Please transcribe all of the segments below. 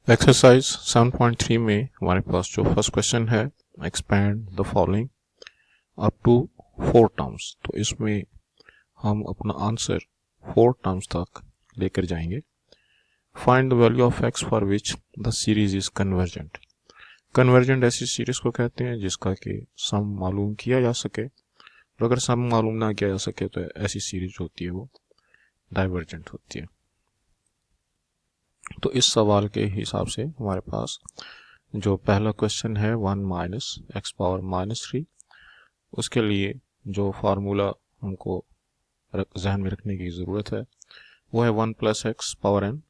Exercise 7.3 में हमारे पास जो फर्स्ट क्वेश्चन है, expand the following up to 4 terms. तो इसमें हम अपना आंसर 4 टर्म्स तक लेकर जाएंगे। Find the value of x for which the series is convergent. Convergent ऐसी सीरीज को कहते हैं जिसका कि सम मालूम किया जा सके, और अगर सम मालूम ना किया जा सके तो ऐसी सीरीज होती है वो डाइवर्जेंट होती है। तो इस सवाल के हिसाब से हमारे पास जो पहला क्वेश्चन है 1 माइनस एक्स पावर -3, उसके लिए जो फार्मूला हमको जहन में रखने की ज़रूरत है वो है 1 plus x power n,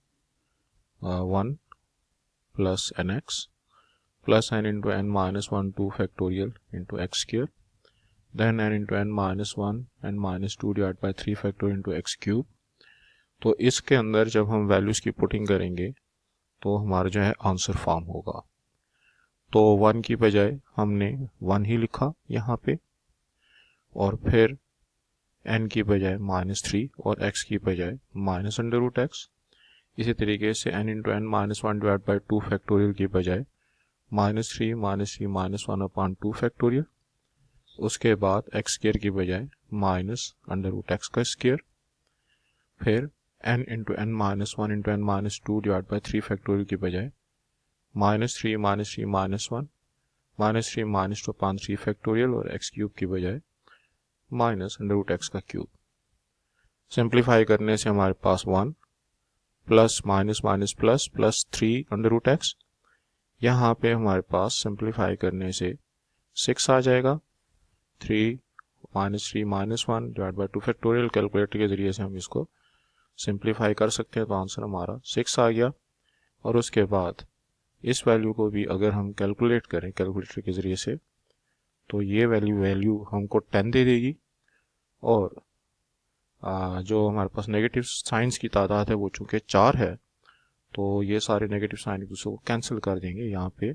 1 plus n x plus n into n minus 1 2 factorial into x square, then n into n -1 n -2 divide by 3 factorial into x cube. तो इसके अंदर जब हम वैल्यूज़ की पुटिंग करेंगे तो हमारा जो है आंसर फॉर्म होगा। तो 1 की बजाय हमने 1 ही लिखा यहाँ पे, और फिर n की बजाय -3 और x की बजाय -√x। इसी तरीके से n into n -1 divide by 2 factorial की बजाय -3 -1/2 फैक्टोरियल। उसके बाद x स्क्र की बजाय -√x का स्क्र, फिर n into n -1 into n -2 divide by 3 factorial की बजाय -3 -3 -1 -3 -2/3 फैक्टोरियल, और x क्यूब की बजाय -√x का क्यूब। सिंप्लीफाई करने से हमारे पास 1 plus minus minus plus plus 3 √x। यहाँ पे हमारे पास सिंप्लीफाई करने से 6 आ जाएगा। 3 -1 डिवाइड बाई 2 फैक्टोरियल, कैलकुलेटर के ज़रिए से हम इसको सिंप्लीफाई कर सकते हैं, तो आंसर हमारा 6 आ गया। और उसके बाद इस वैल्यू को भी अगर हम कैलकुलेट करें कैलकुलेटर के ज़रिए से, तो ये वैल्यू हमको 10 दे देगी, और जो हमारे पास नेगेटिव साइंस की तादाद है वो चूँकि 4 है, तो ये सारे नेगेटिव साइन एक दूसरे को कैंसिल कर देंगे। यहाँ पे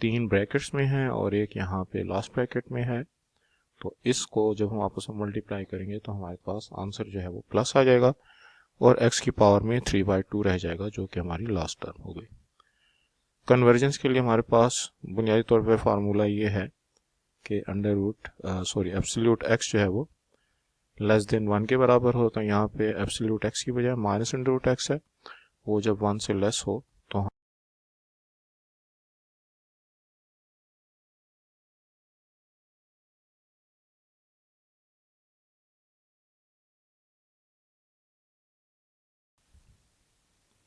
3 ब्रैकेट्स में है और एक यहाँ पे लास्ट ब्रैकेट में है, तो इसको जब हम आपस में मल्टीप्लाई करेंगे तो हमारे पास आंसर जो है वो प्लस आ जाएगा, और x की पावर में 3/2 रह जाएगा, जो कि हमारी लास्ट टर्म हो गई। कन्वर्जेंस के लिए हमारे पास बुनियादी तौर पर फार्मूला ये है कि एब्सोल्यूट x जो है वो लेस देन 1 के बराबर हो। तो यहाँ पे एब्सोल्यूट x की बजाय -√x है, वो जब 1 से लेस हो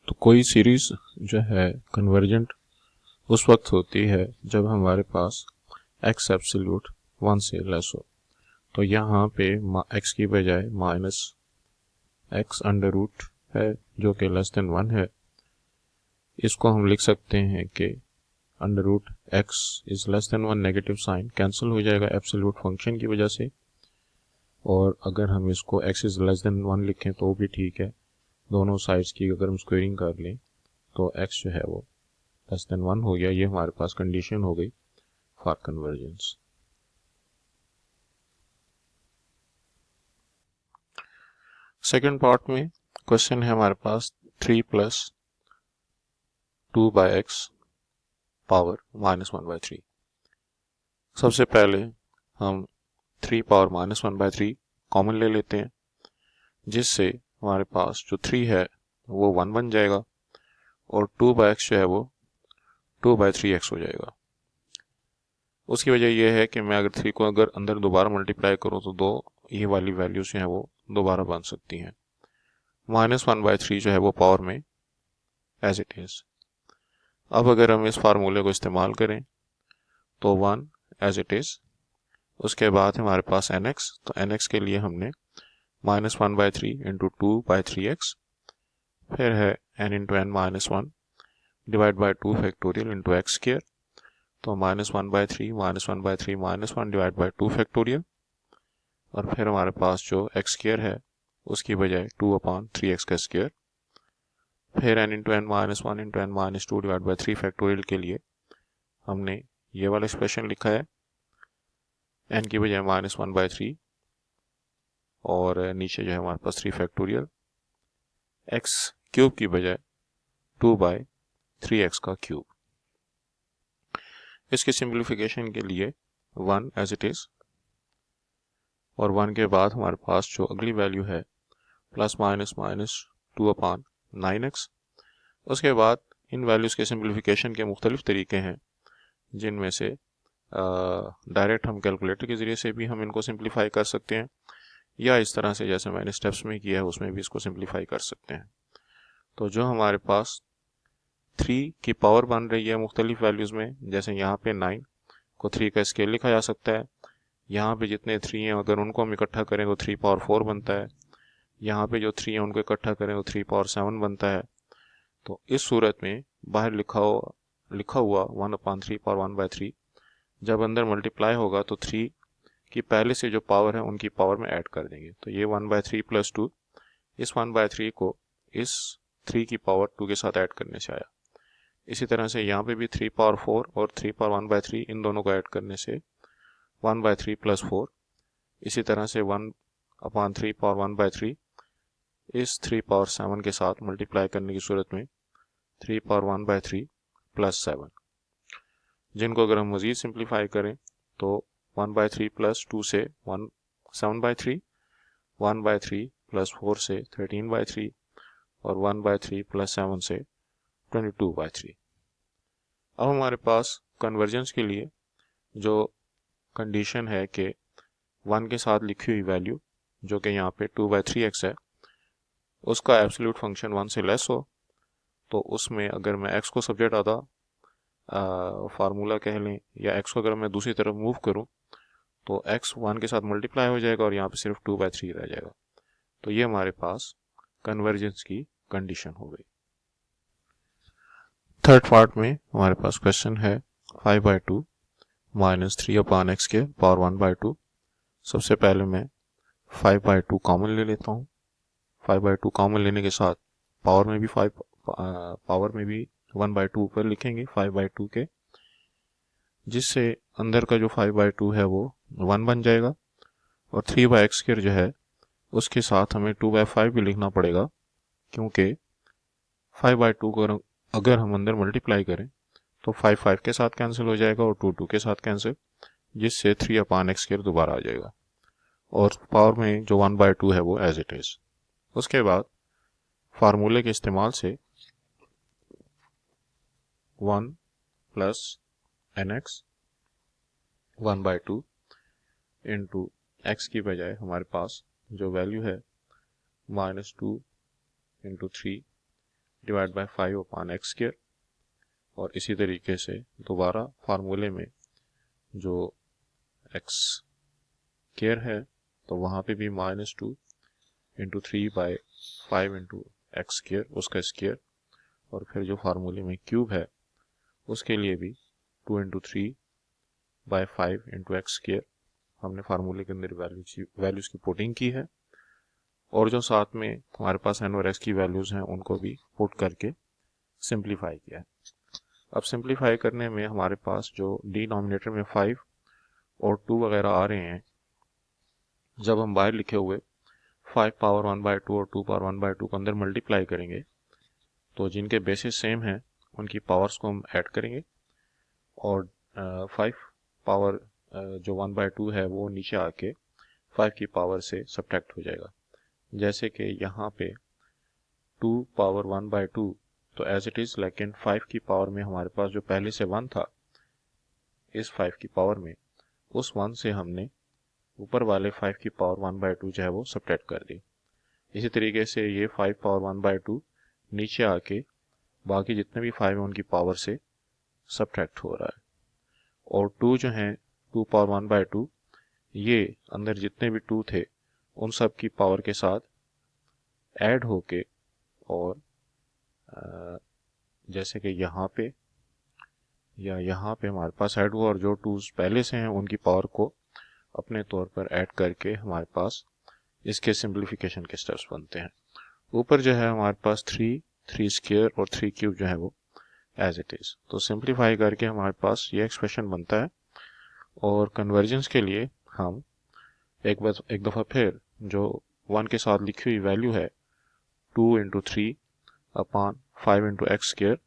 तो कोई सीरीज जो है कन्वर्जेंट उस वक्त होती है जब हमारे पास x एब्सोल्यूट 1 से लेस हो। तो यहाँ पे x की बजाय -x अंडर रूट है जो कि लेस देन 1 है। इसको हम लिख सकते हैं कि √x is less than 1, negative sign cancel हो जाएगा एब्सोल्यूट फंक्शन की वजह से। और अगर हम इसको x इज लेस देन 1 लिखें तो भी ठीक है, दोनों साइड्स की अगर हम स्क्वेयरिंग कर लें तो x जो है वो लेस देन 1 हो गया। ये हमारे पास कंडीशन हो गई फॉर कन्वर्जेंस। सेकेंड पार्ट में क्वेश्चन है हमारे पास 3 + 2/x पावर -1/3। सबसे पहले हम 3 पावर -1/3 कॉमन ले लेते हैं, जिससे हमारे पास जो 3 है वो 1 बन जाएगा, और 2/x जो है वो 2/3x हो जाएगा। उसकी वजह यह है कि मैं अगर 3 को अगर अंदर दोबारा मल्टीप्लाई करूँ तो दो ये वाली वैल्यूज हैं वो दोबारा बन सकती हैं। -1/3 जो है वो पावर में एज इट इज़। अब अगर हम इस फार्मूले को इस्तेमाल करें तो 1 एज इट इज़। उसके बाद हमारे पास nx, तो nx के लिए हमने -1/3 इंटू 2/3x, फिर है n into n -1 divide by 2 factorial into x square, तो -1/3 -1/3 -1 डिवाइड बाई 2 फैक्टोरियल, और फिर हमारे पास जो एक्स स्क्र है उसकी बजाय 2/3x का स्क्र, फिर n into n -1 into n -2 divide by 3 factorial के लिए हमने ये वाला एक्सप्रेशन लिखा है, n की बजाय -1/3, और नीचे जो है हमारे पास 3 फैक्टोरियल, x क्यूब की बजाय 3x का क्यूब। इसके सिंप्लीफिकेशन के लिए 1 एज इट इज़, और 1 के बाद हमारे पास जो अगली वैल्यू है प्लस माइनस माइनस 2/9x। उसके बाद इन वैल्यूज़ के सिंप्लीफिकेशन के मुख्तलिफ तरीके हैं, जिनमें से डायरेक्ट हम कैलकुलेटर के ज़रिए से भी हम इनको सिंप्लीफाई कर सकते हैं, या इस तरह से जैसे मैंने स्टेप्स में किया है उसमें भी इसको सिंप्लीफाई कर सकते हैं। तो जो हमारे पास 3 की पावर बन रही है मुख्तलिफ वैल्यूज़ में, जैसे यहाँ पे 9 को 3 का स्केल लिखा जा सकता है, यहाँ पे जितने 3 हैं अगर उनको हम इकट्ठा करें तो 3 पावर 4 बनता है, यहाँ पे जो 3 हैं उनको इकट्ठा करें तो 3 पावर 7 बनता है। तो इस सूरत में बाहर लिखा हुआ 1/3 पावर 1/3 जब अंदर मल्टीप्लाई होगा तो 3 की पहले से जो पावर है उनकी पावर में ऐड कर देंगे। तो ये 1/3 प्लस 2, इस 1/3 को इस 3 की पावर 2 के साथ ऐड करने से आया। इसी तरह से यहाँ पे भी 3 पावर 4 और 3 पावर 1/3 इन दोनों को ऐड करने से 1/3 प्लस 4। इसी तरह से 1/3 पावर 1/3 इस 3 पावर 7 के साथ मल्टीप्लाई करने की सूरत में 3 पावर 1/3 प्लस 7, जिनको अगर हम मज़ीद सिंप्लीफाई करें तो 1/3 प्लस 2 से 7/3, 1/3 प्लस 4 से 13/3 और 1/3 प्लस 7 से 22/3। अब हमारे पास कन्वर्जेंस के लिए जो कंडीशन है कि 1 के साथ लिखी हुई वैल्यू जो कि यहाँ पे 2/3x है, उसका एब्सोल्यूट फंक्शन 1 से लेस हो, तो उसमें अगर मैं x को सब्जेक्ट आधा फार्मूला कह लें, या x को अगर मैं दूसरी तरफ मूव करूं तो x 1 के साथ मल्टीप्लाई हो जाएगा और यहाँ पे सिर्फ 2/3 रह जाएगा। तो ये हमारे पास कन्वर्जेंस की कंडीशन हो गई। थर्ड पार्ट में हमारे पास क्वेश्चन है 5/2 माइनस 3/x के पावर 1/2। सबसे पहले मैं 5/2 कॉमन ले लेता हूँ। 5/2 कॉमन लेने के साथ पावर में भी 1/2 ऊपर लिखेंगे 5/2 के, जिससे अंदर का जो 5/2 है वो 1 बन जाएगा, और 3/x² जो है उसके साथ हमें 2/5 भी लिखना पड़ेगा, क्योंकि 5/2 को अगर हम अंदर मल्टीप्लाई करें तो 5 के साथ कैंसिल हो जाएगा और 2 के साथ कैंसिल, जिससे 3/x² दोबारा आ जाएगा, और पावर में जो 1/2 है वो एज इट इज़। उसके बाद फार्मूले के इस्तेमाल से 1 प्लस nx 1/2 इंटू एक्स की बजाय हमारे पास जो वैल्यू है -2 इंटू 3 डिवाइड बाई 5/x², और इसी तरीके से दोबारा फार्मूले में जो x² है तो वहाँ पे भी -2 इंटू 3/5 इंटू x² उसका स्क्वायर, और फिर जो फार्मूले में क्यूब है उसके लिए भी 2 इंटू 3/5 इंटू x² हमने फार्मूले के अंदर वैल्यूज़ की पुटिंग की है, और जो साथ में हमारे पास n और x की वैल्यूज़ हैं उनको भी पुट करके सिंप्लीफाई किया है। अब सिंप्लीफाई करने में हमारे पास जो डिनोमिनेटर में 5 और 2 वगैरह आ रहे हैं, जब हम बाहर लिखे हुए 5 पावर 1/2 और 2 पावर 1/2 को अंदर मल्टीप्लाई करेंगे तो जिनके बेसिस सेम हैं उनकी पावर्स को हम ऐड करेंगे, और 5 पावर जो 1/2 है वो नीचे आके 5 की पावर से सब्ट्रैक्ट हो जाएगा। जैसे कि यहाँ पे 2 पावर 1/2 तो एज इट इज़, लेकिन 5 की पावर में हमारे पास जो पहले से 1 था, इस 5 की पावर में उस 1 से हमने ऊपर वाले 5 की पावर 1/2 जो है वो सब्ट्रैक्ट कर दी। इसी तरीके से ये 5 पावर 1/2 नीचे आके बाकी जितने भी 5 हैं उनकी पावर से सब्ट्रैक्ट हो रहा है, और 2 जो हैं 2 पावर 1/2 ये अंदर जितने भी 2 थे उन सब की पावर के साथ ऐड होके, और जैसे कि यहाँ पे या यहाँ पे हमारे पास ऐड हुआ, और जो 2 पहले से हैं उनकी पावर को अपने तौर पर ऐड करके हमारे पास इसके सिंप्लीफिकेशन के स्टेप्स बनते हैं। ऊपर जो है हमारे पास 3 और 3³ जो है वो एज इट इज़। तो सिंप्लीफाई करके हमारे पास ये एक्सप्रेशन बनता है, और कन्वर्जेंस के लिए हम एक दफ़ा फिर जो 1 के साथ लिखी हुई वैल्यू है 2 इंटू 3/5 इंटू x²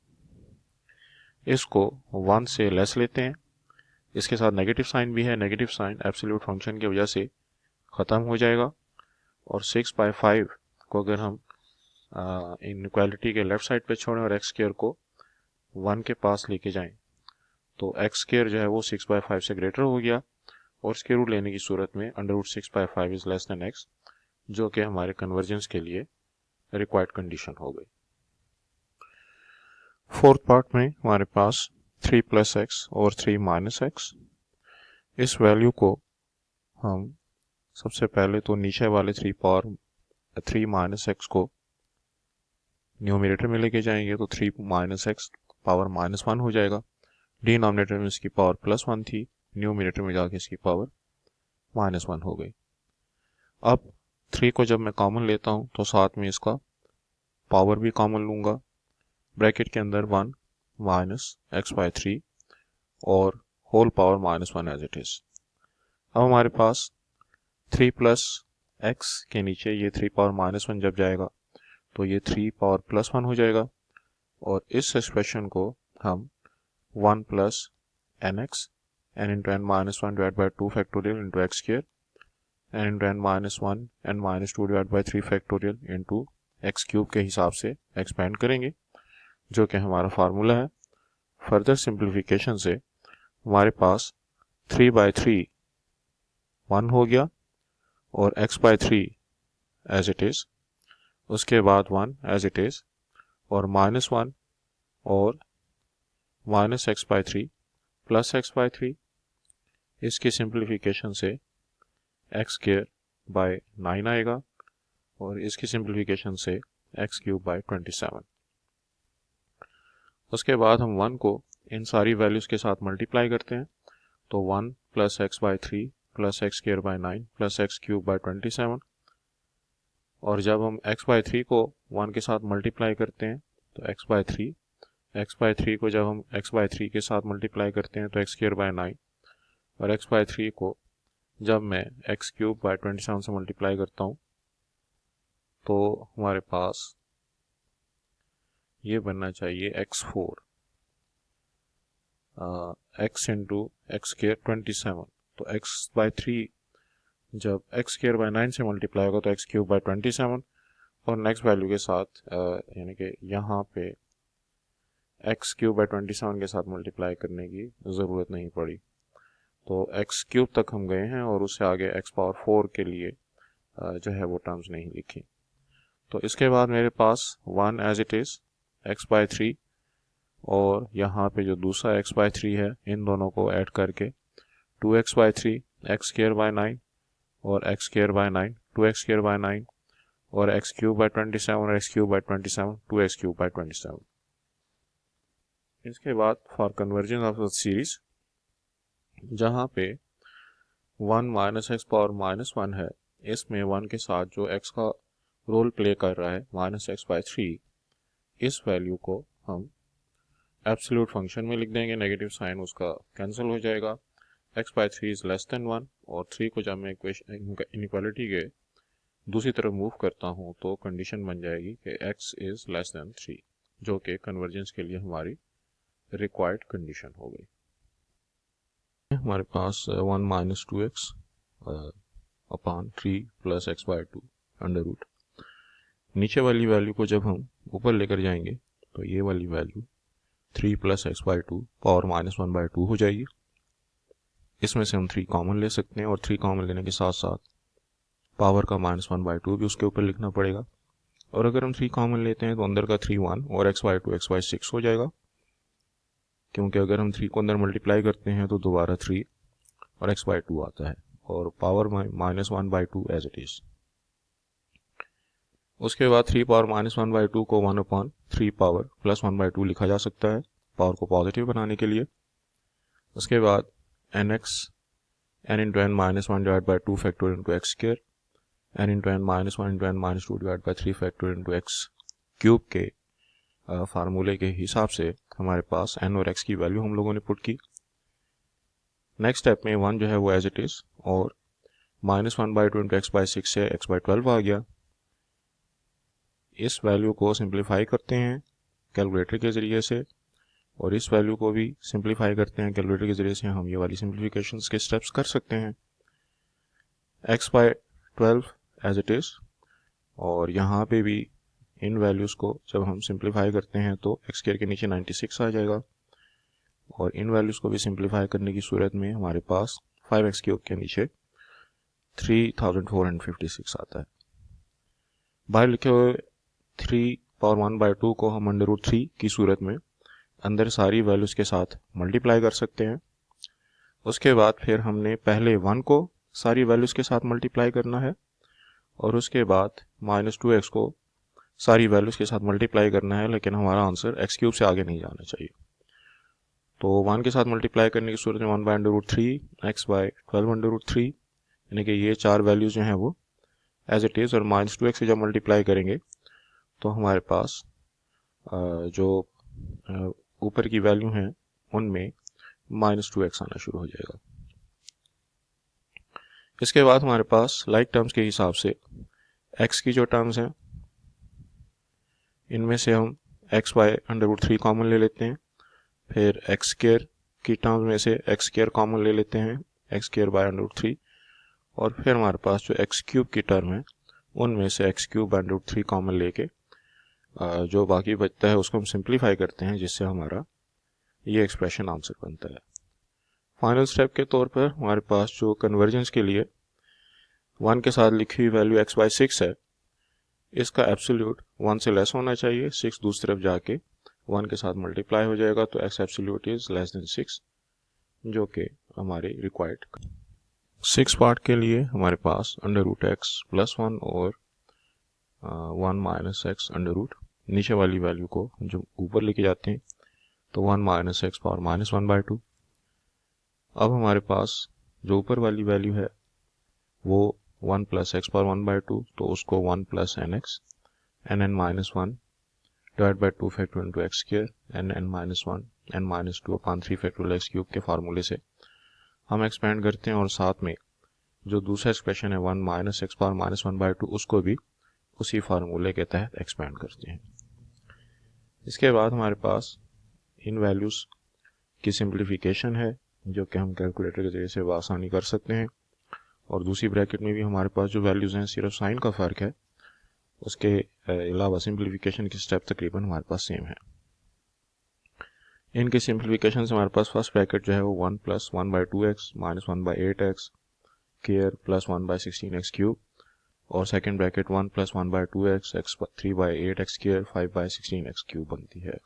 इसको 1 से लेस लेते हैं, इसके साथ नेगेटिव साइन भी है, नेगेटिव साइन एब्सोल्यूट फंक्शन की वजह से ख़त्म हो जाएगा, और 6/5 को अगर हम इनइक्वालिटी के लेफ्ट साइड पे छोड़ें और एक्स स्क्वायर को 1 के पास लेके जाएं तो एक्स स्क्वायर जो है वो 6/5 से ग्रेटर हो गया, और स्क्वायर रूट लेने की सूरत में √6/5 इज लेस देन एक्स, जो कि हमारे कन्वर्जेंस के लिए रिक्वायर्ड कंडीशन हो गई। फोर्थ पार्ट में हमारे पास 3 + x और 3 - x। इस वैल्यू को हम सबसे पहले तो नीचे वाले 3 - x को न्यूमरेटर में लेके जाएंगे तो 3 - x पावर -1 हो जाएगा। डिनोमिनेटर में इसकी पावर +1 थी, न्यूमरेटर में जाके इसकी पावर -1 हो गई। अब 3 को जब मैं कॉमन लेता हूँ तो साथ में इसका पावर भी कॉमन लूँगा, ब्रैकेट के अंदर 1 - x/3 और whole power -1 as it is. अब हमारे पास 3 + x के नीचे ये 3 पावर -1 जब जाएगा तो ये 3 पावर +1 हो जाएगा, और इस एक्सप्रेशन को हम 1 + nx n × n - 1 divide by 2 factorial into x square n × n - 1 n - 2 divide by 3 factorial into x cube के हिसाब से एक्सपेंड करेंगे, जो कि हमारा फार्मूला है। फर्दर सिंप्लीफिकेशन से हमारे पास 3/3 1 हो गया, और x/3 एज इट इज़, उसके बाद 1 एज इट इज़, और -1 और -x/3 + x/3, इसकी सिंप्लीफिकेशन से x²/9 आएगा, और इसकी सिंप्लीफिकेशन से x³/27। उसके बाद हम 1 को इन सारी वैल्यूज़ के साथ मल्टीप्लाई करते हैं, तो 1 + x/3 + x²/9 + x³/27, और जब हम x/3 को 1 के साथ मल्टीप्लाई करते हैं तो x/3 को जब हम x/3 के साथ मल्टीप्लाई करते हैं तो x²/9, और x/3 को जब मैं x³/27 से मल्टीप्लाई करता हूँ तो हमारे पास ये बनना चाहिए x4 x × x²/27, तो x/3 जब x²/9 से मल्टीप्लाई होगा तो x³/27, और नेक्स्ट वैल्यू के साथ यानी कि यहाँ पे x³/27 के साथ मल्टीप्लाई करने की ज़रूरत नहीं पड़ी, तो x³ तक हम गए हैं, और उससे आगे x⁴ के लिए जो है वो टर्म्स नहीं लिखी। तो इसके बाद मेरे पास 1 एज इट इज़ x/3, और यहाँ पे जो दूसरा x/3 है, इन दोनों को ऐड करके 2x/3 x²/9 और x²/9 2x²/9 और x³/27 और x³/27 2x³/27। इसके बाद for conversion of the series, जहाँ पे 1 - x पावर -1 है, इसमें 1 के साथ जो x का रोल प्ले कर रहा है -x/3, इस वैल्यू को हम एब्सोल्यूट फंक्शन में लिख देंगे, नेगेटिव साइन उसका कैंसिल हो जाएगा, x/3 इज लेस देन 1, और 3 को जब मैं इनइक्वालिटी के दूसरी तरफ मूव करता हूँ तो कंडीशन बन जाएगी कि x इज लेस देन 3, जो कि कन्वर्जेंस के लिए हमारी रिक्वायर्ड कंडीशन हो गई। हमारे पास 1 - 2x upon 3 + x/2 under root. नीचे वाली वैल्यू को जब हम ऊपर लेकर जाएंगे तो ये वाली वैल्यू 3 + x/2 पावर -1/2 हो जाएगी। इसमें से हम 3 कॉमन ले सकते हैं, और 3 कॉमन लेने के साथ साथ पावर का -1/2 भी उसके ऊपर लिखना पड़ेगा, और अगर हम 3 कॉमन लेते हैं तो अंदर का 3 1 और x/2 x/6 हो जाएगा, क्योंकि अगर हम 3 को अंदर मल्टीप्लाई करते हैं तो दोबारा 3 और x/2 आता है, और पावर -1/2 एज इट इज़। उसके बाद 3 पावर -1/2 को 1/3 पावर +1/2 लिखा जा सकता है, पावर को पॉजिटिव बनाने के लिए। उसके बाद nx n × n - 1 divide by 2 factorial into x square n × n - 1 × n - 2 divide by 3 factorial into x³ के फार्मूले के हिसाब से हमारे पास n और x की वैल्यू हम लोगों ने पुट की। नेक्स्ट स्टेप में 1 जो है वो एज इट इज़, और -1/2 इंटू x/6 से x/12 आ गया। इस वैल्यू को सिंप्लीफाई करते हैं कैलकुलेटर के ज़रिए से, और इस वैल्यू को भी सिंप्लीफाई करते हैं कैलकुलेटर के ज़रिए से, हम ये वाली सिंप्लीफिकेशंस के स्टेप्स कर सकते हैं। x/12 एज इट इज़, और यहाँ पे भी इन वैल्यूज़ को जब हम सिंप्लीफाई करते हैं तो x² के नीचे 96 आ जाएगा, और इन वैल्यूज़ को भी सिंप्लीफाई करने की सूरत में हमारे पास 5x³ के नीचे 3456 आता है। बाहर लिखे हुए 3^1/2 को हम √3 की सूरत में अंदर सारी वैल्यूज़ के साथ मल्टीप्लाई कर सकते हैं। उसके बाद फिर हमने पहले 1 को सारी वैल्यूज़ के साथ मल्टीप्लाई करना है, और उसके बाद -2x को सारी वैल्यूज़ के साथ मल्टीप्लाई करना है, लेकिन हमारा आंसर x³ से आगे नहीं जाना चाहिए। तो 1 के साथ मल्टीप्लाई करने की सूरत में 1/√3 x/12√3, यानी कि ये 4 वैल्यूज़ जो हैं वो एज इट इज़, और -2x से जब मल्टीप्लाई करेंगे तो हमारे पास जो ऊपर की वैल्यू हैं उनमें -2x आना शुरू हो जाएगा। इसके बाद हमारे पास लाइक टर्म्स के हिसाब से x की जो टर्म्स हैं इनमें से हम x/√3 कॉमन ले लेते हैं, फिर x² की टर्म्स में से x² कॉमन ले लेते हैं, x²/√3, और फिर हमारे पास जो x³ की टर्म है उनमें से x³/√3 कॉमन लेके जो बाकी बचता है उसको हम सिंप्लीफाई करते हैं, जिससे हमारा ये एक्सप्रेशन आंसर बनता है। फाइनल स्टेप के तौर पर हमारे पास जो कन्वर्जेंस के लिए 1 के साथ लिखी हुई वैल्यू x/6 है, इसका एब्सोल्यूट 1 से लेस होना चाहिए। 6 दूसरी तरफ जाके 1 के साथ मल्टीप्लाई हो जाएगा, तो x absolute is less then 6, जो कि हमारे रिक्वायर्ड 6 पार्ट के लिए हमारे पास √x + 1 और 1 - x नीचे वाली वैल्यू को जो ऊपर लेके जाते हैं, तो 1 - x पावर -1/2। अब हमारे पास जो ऊपर वाली वैल्यू है वो 1 + x पावर 1/2, तो उसको 1 + nx nn-1 /2 factorial into x² nn-1 n-2/3 factorial x³ के फार्मूले से हम एक्सपेंड करते हैं, और साथ में जो दूसरा एक्सप्रेशन है 1 - x पावर -1/2 उसको भी उसी फार्मूले के तहत एक्सपेंड करते हैं। इसके बाद हमारे पास इन वैल्यूज़ की सिंप्लीफिकेशन है, जो कि हम कैलकुलेटर के ज़रिए से आसानी कर सकते हैं, और दूसरी ब्रैकेट में भी हमारे पास जो वैल्यूज़ हैं सिर्फ साइन का फ़र्क है, उसके अलावा सिंप्लीफिकेशन के स्टेप तकरीबन हमारे पास सेम है। इनके सिंप्लीफिकेशन से हमारे पास फर्स्ट ब्रैकेट जो है वो 1 + 1/2x - 1/8x केयर + 1/16x³, और second bracket 1 + 1/2x x 3/8x care 5/16x³ बनती है।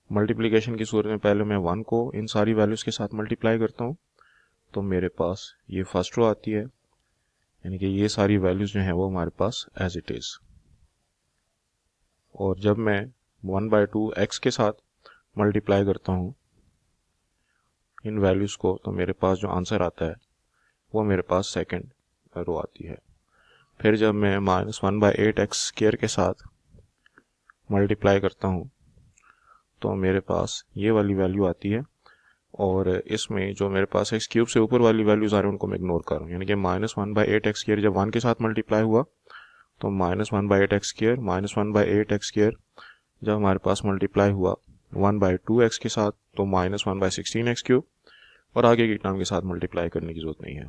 मल्टीप्लिकेशन की सूरत में पहले मैं 1 को इन सारी वैल्यूज़ के साथ मल्टीप्लाई करता हूँ, तो मेरे पास ये फर्स्ट रो आती है, यानी कि ये सारी वैल्यूज़ जो हैं वो हमारे पास एज इट इज़। और जब मैं 1/2x के साथ मल्टीप्लाई करता हूँ इन वैल्यूज़ को, तो मेरे पास जो आंसर आता है वो मेरे पास सेकंड रो आती है। फिर जब मैं -1/8x स्क्वायर के साथ मल्टीप्लाई करता हूँ तो मेरे पास ये वाली वैल्यू आती है, और इसमें जो मेरे पास x³ से ऊपर वाली वैल्यूज़ आ रही हैं उनको मैं इग्नोर कर रहा हूँ, यानी कि -1/8x स्क्वायर जब 1 के साथ मल्टीप्लाई हुआ तो -1/8x स्क्वायर -1/8x स्क्वायर जब हमारे पास मल्टीप्लाई हुआ 1/2x के साथ तो -1/16x³, और आगे की टर्म के साथ मल्टीप्लाई करने की जरूरत नहीं है।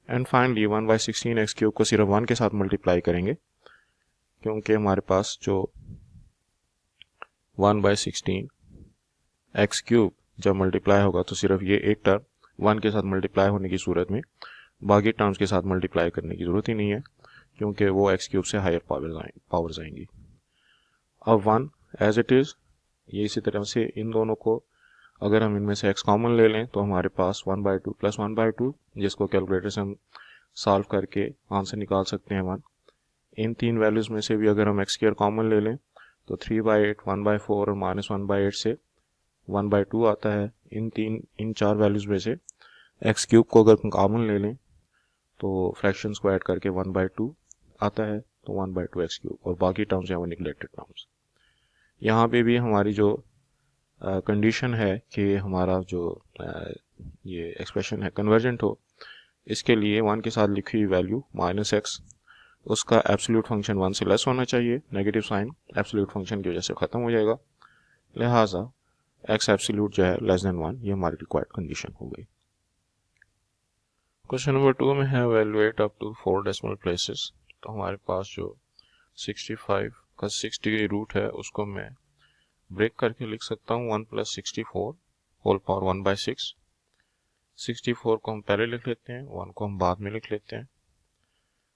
एंड फाइनली 1/16x³ को सिर्फ 1 के साथ मल्टीप्लाई करेंगे, क्योंकि हमारे पास जो 1/16x³ जब मल्टीप्लाई होगा तो सिर्फ ये एक टर्म 1 के साथ मल्टीप्लाई होने की सूरत में बाकी टर्म्स के साथ मल्टीप्लाई करने की ज़रूरत ही नहीं है, क्योंकि वो x³ से हायर पावर्स आएंगी। अब 1 एज इट इज़, ये इसी तरह से इन दोनों को अगर हम इनमें से x कॉमन ले लें तो हमारे पास 1/2 + 1/2, जिसको कैलकुलेटर से हम सॉल्व करके आंसर निकाल सकते हैं 1। इन तीन वैल्यूज़ में से भी अगर हम x² कॉमन ले लें तो 3/8 1/4 और -1/8 से 1/2 आता है। इन चार वैल्यूज़ में से x³ को अगर कॉमन ले लें तो फ्रैक्शंस को ऐड करके 1/2 आता है, तो 1/2 x³ और बाकी टर्म्स हैं वो निगलेक्टेड टर्म्स। यहाँ पे भी हमारी जो कंडीशन है कि हमारा जो ये एक्सप्रेशन है कन्वर्जेंट हो, इसके लिए 1 के साथ लिखी हुई वैल्यू -x उसका एब्सोल्यूट फंक्शन 1 से लेस होना चाहिए। नेगेटिव साइन एब्सोल्यूट फंक्शन की वजह से ख़त्म हो जाएगा, लिहाजा x एब्सोल्यूट जो है लेस देन 1, ये हमारी रिक्वायर्ड कंडीशन हो गई। क्वेश्चन नंबर 2 में है evaluate up to 4 decimal places. तो हमारे पास जो 65 का 6 डिग्री रूट है उसको मैं ब्रेक करके लिख सकता हूँ 1 + 64 होल पावर 1/6। 64 को हम पहले लिख लेते हैं, 1 को हम बाद में लिख लेते हैं।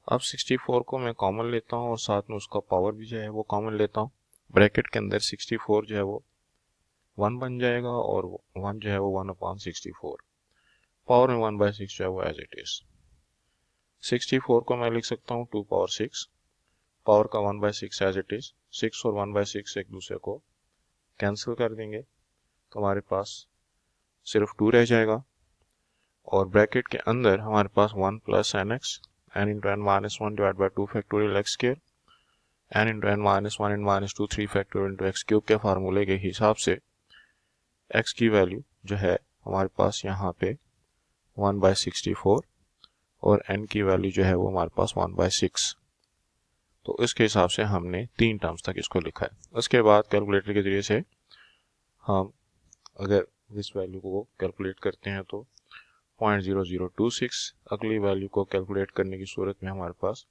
अब 64 को मैं कॉमन लेता हूँ और साथ में उसका पावर भी जो है वो कॉमन लेता हूँ। ब्रैकेट के अंदर 64 जो है वो 1 बन जाएगा और 1 जो है वो 1/64। पावर में 1/6 जो है वो एज इट इज। 64 को मैं लिख सकता हूँ 2 पावर 6, पावर का 1/6 एज इट इज। 6 और 1/6 एक दूसरे को कैंसिल कर देंगे तो हमारे पास सिर्फ 2 रह जाएगा। और ब्रैकेट के अंदर हमारे पास 1 + nx n × n-1 divide by 2 factorial x square n × n-1 n - 2 3 factorial into x cube के फार्मूले के हिसाब से x की वैल्यू जो है हमारे पास यहाँ पे 1/64 और n की वैल्यू जो है वो हमारे पास 1/6। तो इसके हिसाब से हमने 3 टर्म्स तक इसको लिखा है। उसके बाद कैलकुलेटर के जरिए से हम अगर इस वैल्यू को कैलकुलेट करते हैं तो 0.0026। अगली वैल्यू को कैलकुलेट करने की सूरत में हमारे पास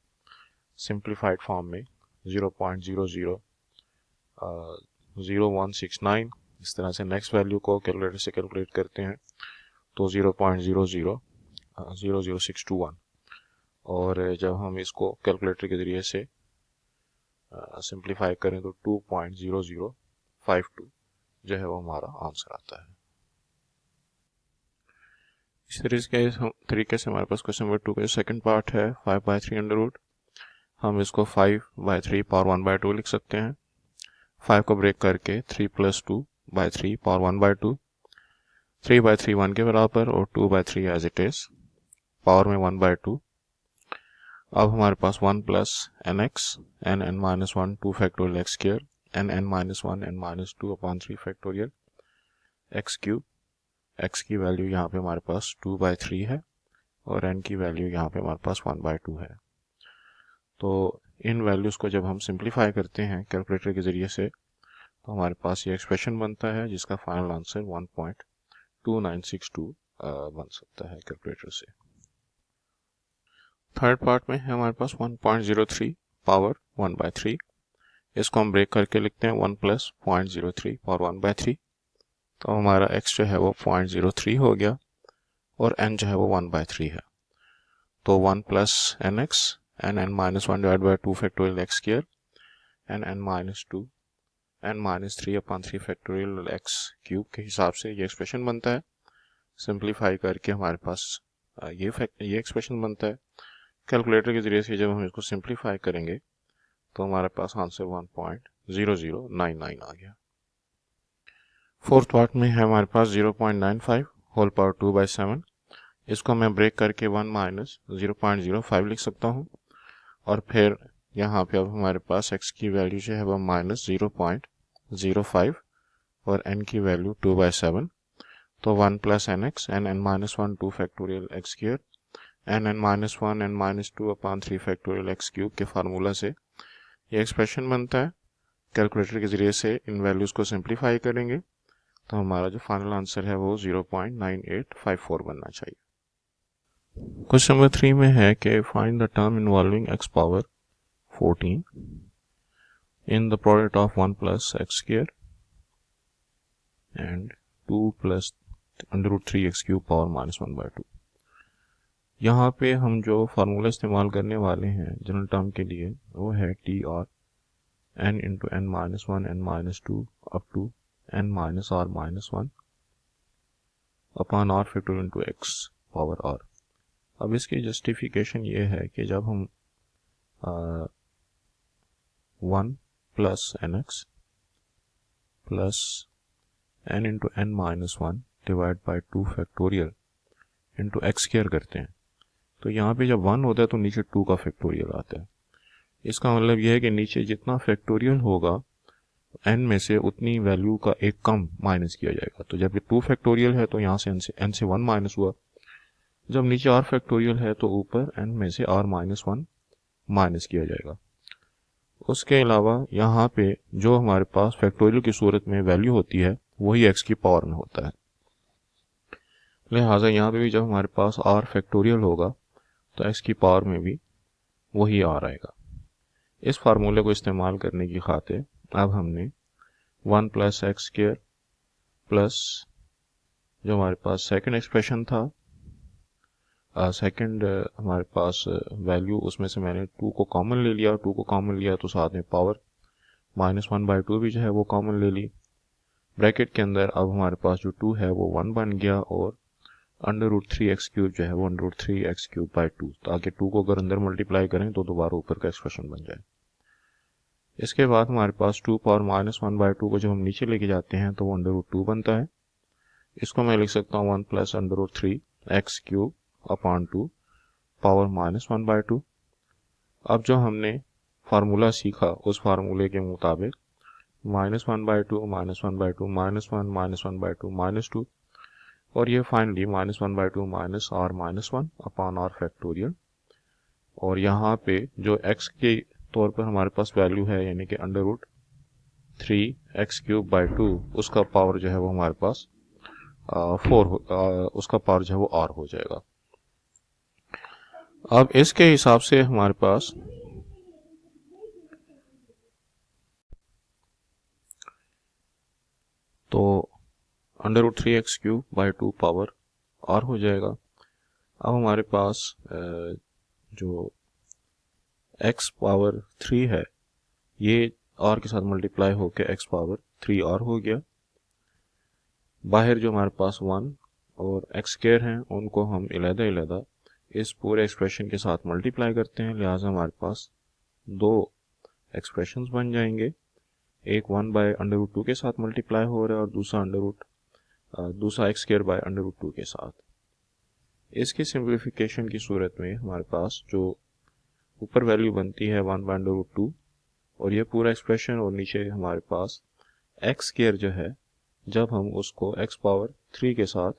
सिंप्लीफाइड फॉर्म में 0.00169। इस तरह से नेक्स्ट वैल्यू को कैलकुलेटर से कैलकुलेट करते हैं तो 0.0000621। और जब हम इसको कैलकुलेटर के ज़रिए से सिंप्लीफाई करें तो 2.0052 जो है वो हमारा आंसर आता है। इस तरीके से हमारे पास क्वेश्चन नंबर 2 का सेकंड पार्ट है 5/3 अंडर रूट। हम इसको 5/3 पावर 1/2 लिख सकते हैं। 5 को ब्रेक करके 3 + 2/3 पावर 1/2। 3/3 1 के बराबर और 2/3 एज इट इज, पावर में 1/2। अब हमारे पास 1 + nx n n-1 2 factorial x square n n-1 n - 2/3 factorial x cube. x की वैल्यू यहाँ पे हमारे पास 2/3 है और n की वैल्यू यहाँ पे हमारे पास 1/2 है। तो इन वैल्यूज़ को जब हम सिंप्लीफाई करते हैं कैलकुलेटर के ज़रिए से तो हमारे पास ये एक्सप्रेशन बनता है जिसका फाइनल आंसर 1.2962 बन सकता है कैलकुलेटर से। थर्ड पार्ट में है हमारे पास 1.03 पावर 1/3। इसको हम ब्रेक करके लिखते हैं 1 + 0.03 पावर 1/3। तो हमारा x जो है वो 0.03 हो गया और n जो है वो 1/3 है। तो 1 + nx n n-1 divide by 2 factorial x square n n-2 n - 3/3 factorial x cube के हिसाब से ये एक्सप्रेशन बनता है। सिंप्लीफाई करके हमारे पास ये एक्सप्रेशन बनता है। कैलकुलेटर के जरिए से जब हम इसको सिंप्लीफाई करेंगे तो हमारे पास आंसर 1.0099 आ गया। फोर्थ पार्ट में है हमारे पास 0.95 होल पावर 2/7। इसको मैं ब्रेक करके 1 - 0.05 लिख सकता हूँ। और फिर यहाँ पे अब हमारे पास x की वैल्यू जो है वह -0.05 और n की वैल्यू 2/7। तो 1 + nx n n-1 2 factorial x square n n-1 n - 2/3 factorial x cube के फार्मूला से ये एक्सप्रेशन बनता है। कैलकुलेटर के ज़रिए से इन वैल्यूज़ को सिंप्लीफाई करेंगे तो हमारा जो फाइनल आंसर है वो 0.9854 बनना चाहिए। क्वेश्चन नंबर 3 में है कि find the term involving x power 14 in the product of 1 + x square and 2 + √3x cube power -1/2। यहाँ पे हम जो फार्मूला इस्तेमाल करने वाले हैं जनरल टर्म के लिए वो है T R n × n-1 n - 2 up to n - r - 1 upon r factorial into x power r। अब इसकी जस्टिफिकेशन ये है कि जब हम 1 + nx plus n × n-1 divide by 2 factorial into x square करते हैं तो यहाँ पे जब 1 होता है तो नीचे 2 का फैक्टोरियल आता है। इसका मतलब यह है कि नीचे जितना फैक्टोरियल होगा n में से उतनी वैल्यू का एक कम माइनस किया जाएगा। तो जब ये 2 फैक्टोरियल है तो यहाँ से n से 1 माइनस हुआ। जब नीचे r फैक्टोरियल है तो ऊपर n में से r - 1 माइनस किया जाएगा। उसके अलावा यहाँ पे जो हमारे पास फैक्टोरियल की सूरत में वैल्यू होती है वही x की पावर में होता है। लिहाजा यहाँ पे भी जब हमारे पास r फैक्टोरियल होगा तो x की पावर में भी वही r आएगा। इस फार्मूले को इस्तेमाल करने की खातिर अब हमने 1 प्लस एक्स स्क्वायर प्लस जो हमारे पास सेकंड एक्सप्रेशन था, सेकंड हमारे पास वैल्यू, उसमें से मैंने 2 को कॉमन ले लिया। 2 को कॉमन लिया तो साथ में पावर -1/2 भी जो है वो कॉमन ले ली। ब्रैकेट के अंदर अब हमारे पास जो 2 है वो 1 बन गया और √3x³ जो है वो √3x³/2, ताकि 2 को अगर अंदर मल्टीप्लाई करें तो दोबारा ऊपर का एक्सप्रेशन बन जाए। इसके बाद हमारे पास 2 पावर -1/2 को जब हम नीचे लेके जाते हैं तो वो √2 बनता है। इसको मैं लिख सकता हूँ 1 प्लस √3x³/2 पावर -1/2। अब जो हमने फार्मूला सीखा उस फार्मूले के मुताबिक -1/2 -1/2 -1 -1/2 और ये finally -1/2 -r-1 upon r factorial. और यहाँ पे जो x के तौर पर हमारे पास वैल्यू है यानी कि √3x³/2, उसका पावर जो है वो हमारे पास 4 उसका पावर जो है वो r हो जाएगा। अब इसके हिसाब से हमारे पास तो √3x³/2 पावर r हो जाएगा। अब हमारे पास जो x पावर 3 है ये r के साथ मल्टीप्लाई होकर x पावर 3r हो गया। बाहर जो हमारे पास 1 और x² हैं उनको हम अलग-अलग इस पूरे एक्सप्रेशन के साथ मल्टीप्लाई करते हैं। लिहाजा हमारे पास 2 एक्सप्रेशंस बन जाएंगे। एक 1/√2 के साथ मल्टीप्लाई हो रहा है और दूसरा x² के साथ। इसकी सिंप्लीफिकेशन की सूरत में हमारे पास जो ऊपर वैल्यू बनती है 1/√2 और ये पूरा एक्सप्रेशन, और नीचे हमारे पास x² जो है, जब हम उसको x पावर 3 के साथ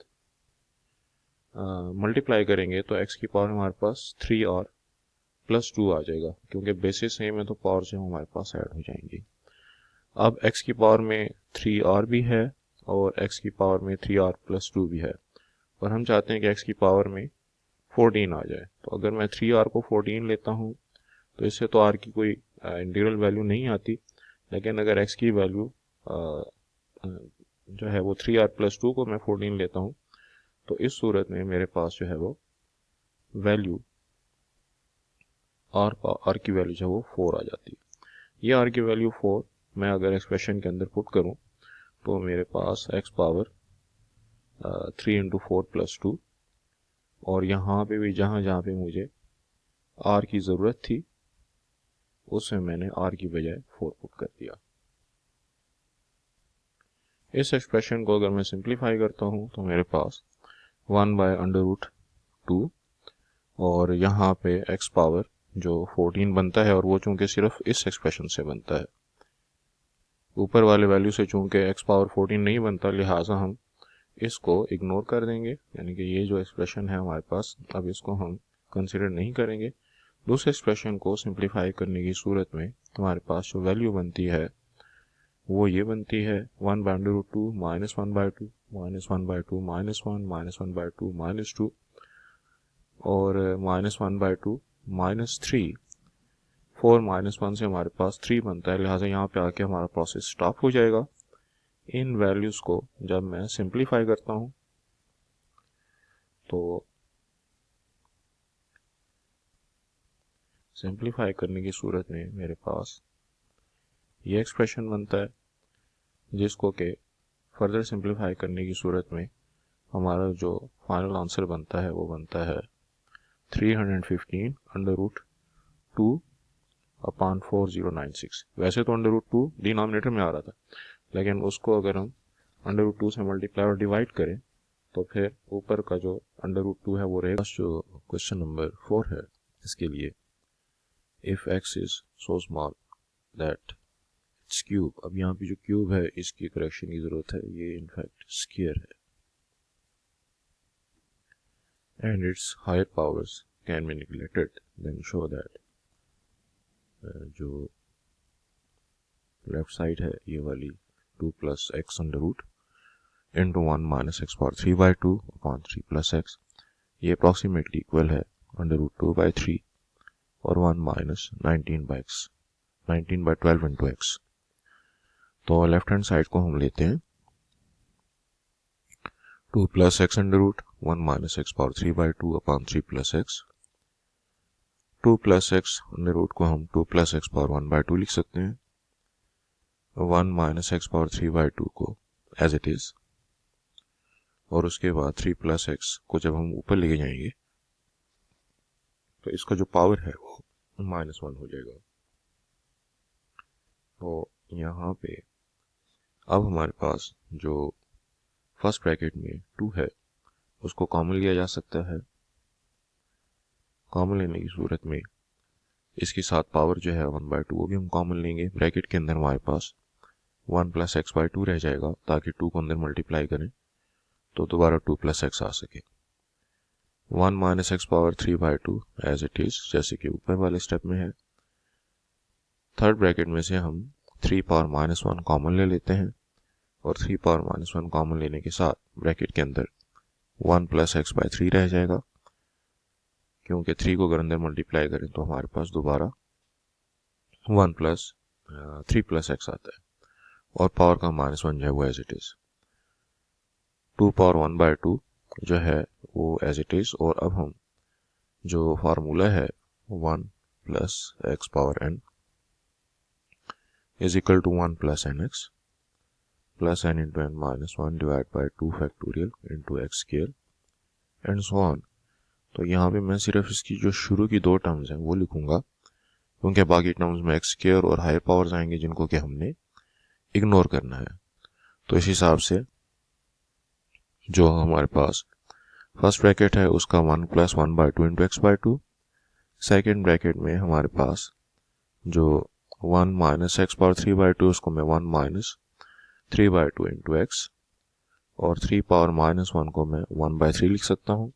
मल्टीप्लाई करेंगे तो x की पावर हमारे पास 3r+2 आ जाएगा, क्योंकि बेसिस सेम है तो पावर जो हमारे पास ऐड हो जाएंगी। अब x की पावर में 3r भी है और x की पावर में 3r+2 भी है, और हम चाहते हैं कि x की पावर में 14 आ जाए। तो अगर मैं 3r को 14 लेता हूँ तो इससे तो r की कोई इंटीग्रल वैल्यू नहीं आती, लेकिन अगर x की वैल्यू जो है वो 3r+2 को मैं 14 लेता हूँ तो इस सूरत में मेरे पास जो है वो वैल्यू r की वैल्यू जो है वो 4 आ जाती है। ये r की वैल्यू 4 मैं अगर एक्सप्रेशन के अंदर पुट करूं तो मेरे पास x पावर 3 × 4+2, और यहाँ पे भी जहाँ पे मुझे r की ज़रूरत थी उसमें मैंने r की बजाय 4 पुट कर दिया। इस एक्सप्रेशन को अगर मैं सिंप्लीफाई करता हूँ तो मेरे पास 1/√2 और यहाँ पे x पावर जो 14 बनता है, और वो चूंकि सिर्फ इस एक्सप्रेशन से बनता है, ऊपर वाले वैल्यू से चूंकि x पावर 14 नहीं बनता, लिहाजा हम इसको इग्नोर कर देंगे, यानी कि ये जो एक्सप्रेशन है हमारे पास अब इसको हम कंसिडर नहीं करेंगे। दूसरे एक्सप्रेशन को सिंप्लीफाई करने की सूरत में हमारे पास जो वैल्यू बनती है वो ये बनती है 1/√2 -1/2 -1/2 -1 -1/2 -2 और -1/2 -3। 4 -1 से हमारे पास 3 बनता है, लिहाजा यहाँ पे आके हमारा प्रोसेस स्टॉप हो जाएगा। इन वैल्यूज़ को जब मैं सिंप्लीफाई करता हूँ तो सिंप्लीफाई करने की सूरत में मेरे पास ये एक्सप्रेशन बनता है, जिसको के फर्दर सिंप्लीफाई करने की सूरत में हमारा जो फाइनल आंसर बनता है वो बनता है 315/2/4096। वैसे तो √2 डिनोमिनेटर में आ रहा था, लेकिन उसको अगर हम √2 से मल्टीप्लाई और डिवाइड करें तो फिर ऊपर का जो √2 है वो रहेगा। जो क्वेश्चन नंबर 4 है इसके लिए, if x is so small that it's cube. अब यहाँ पे जो क्यूब है इसकी करेक्शन की ज़रूरत है, ये इनफैक्ट स्क्वायर है, and its higher powers can be neglected, then show that जो लेफ्ट साइड है ये वाली 2 + x under root into 1 minus x power 3/2 upon 3 plus x, ये अप्रॉक्सीमेटली इक्वल है √2/3 और 1 माइनस 19/x, 19/12 इंटू एक्स। तो लेफ्ट हैंड साइड को हम लेते हैं 2 plus x under root 1 minus x power 3/2 upon 3 plus x. 2 plus x under root को हम 2 प्लस एक्स पावर 1/2 लिख सकते हैं। 1 माइनस एक्स पावर 3/2 को एज इट इज, और उसके बाद 3 प्लस एक्स को जब हम ऊपर लेके जाएंगे तो इसका जो पावर है वो -1 हो जाएगा। तो यहाँ पे अब हमारे पास जो फर्स्ट ब्रैकेट में 2 है उसको कॉमन लिया जा सकता है। कॉमन लेने की सूरत में इसके साथ पावर जो है 1/2 वो भी हम कॉमन लेंगे। ब्रैकेट के अंदर हमारे पास 1 प्लस x/2 रह जाएगा, ताकि 2 को अंदर मल्टीप्लाई करें तो दोबारा 2 प्लस एक्स आ सके। 1 minus x power 3/2 as it is, जैसे कि ऊपर वाले स्टेप में है। थर्ड ब्रैकेट में से हम 3 पावर -1 कॉमन ले लेते हैं, और 3 पावर -1 कॉमन लेने के साथ ब्रैकेट के अंदर 1 प्लस x/3 रह जाएगा, क्योंकि 3 को अगर अंदर मल्टीप्लाई करें तो हमारे पास दोबारा 1 प्लस 3 प्लस एक्स आता है, और पावर का -1 जो है वो एज इट इज। 2 पावर 1/2 जो है वो एज इट इज, और अब हम जो फार्मूला है 1 plus x power n is equal to 1 plus n x plus n into n minus 1 divide by 2 factorial into x square and so on. तो यहाँ पे मैं सिर्फ इसकी जो शुरू की 2 टर्म्स हैं वो लिखूंगा, क्योंकि बाकी टर्म्स में एक्स स्क्वायर और हायर पावर्स आएंगे जिनको कि हमने इग्नोर करना है। तो इस हिसाब से जो हमारे पास फर्स्ट ब्रैकेट है उसका 1 plus 1/2 into x/2, second bracket में हमारे पास जो 1 माइनस एक्स पावर 3/2 उसको मैं 1 माइनस 3/2 इंटू एक्स, और 3 पावर -1 को मैं 1/3 लिख सकता हूँ,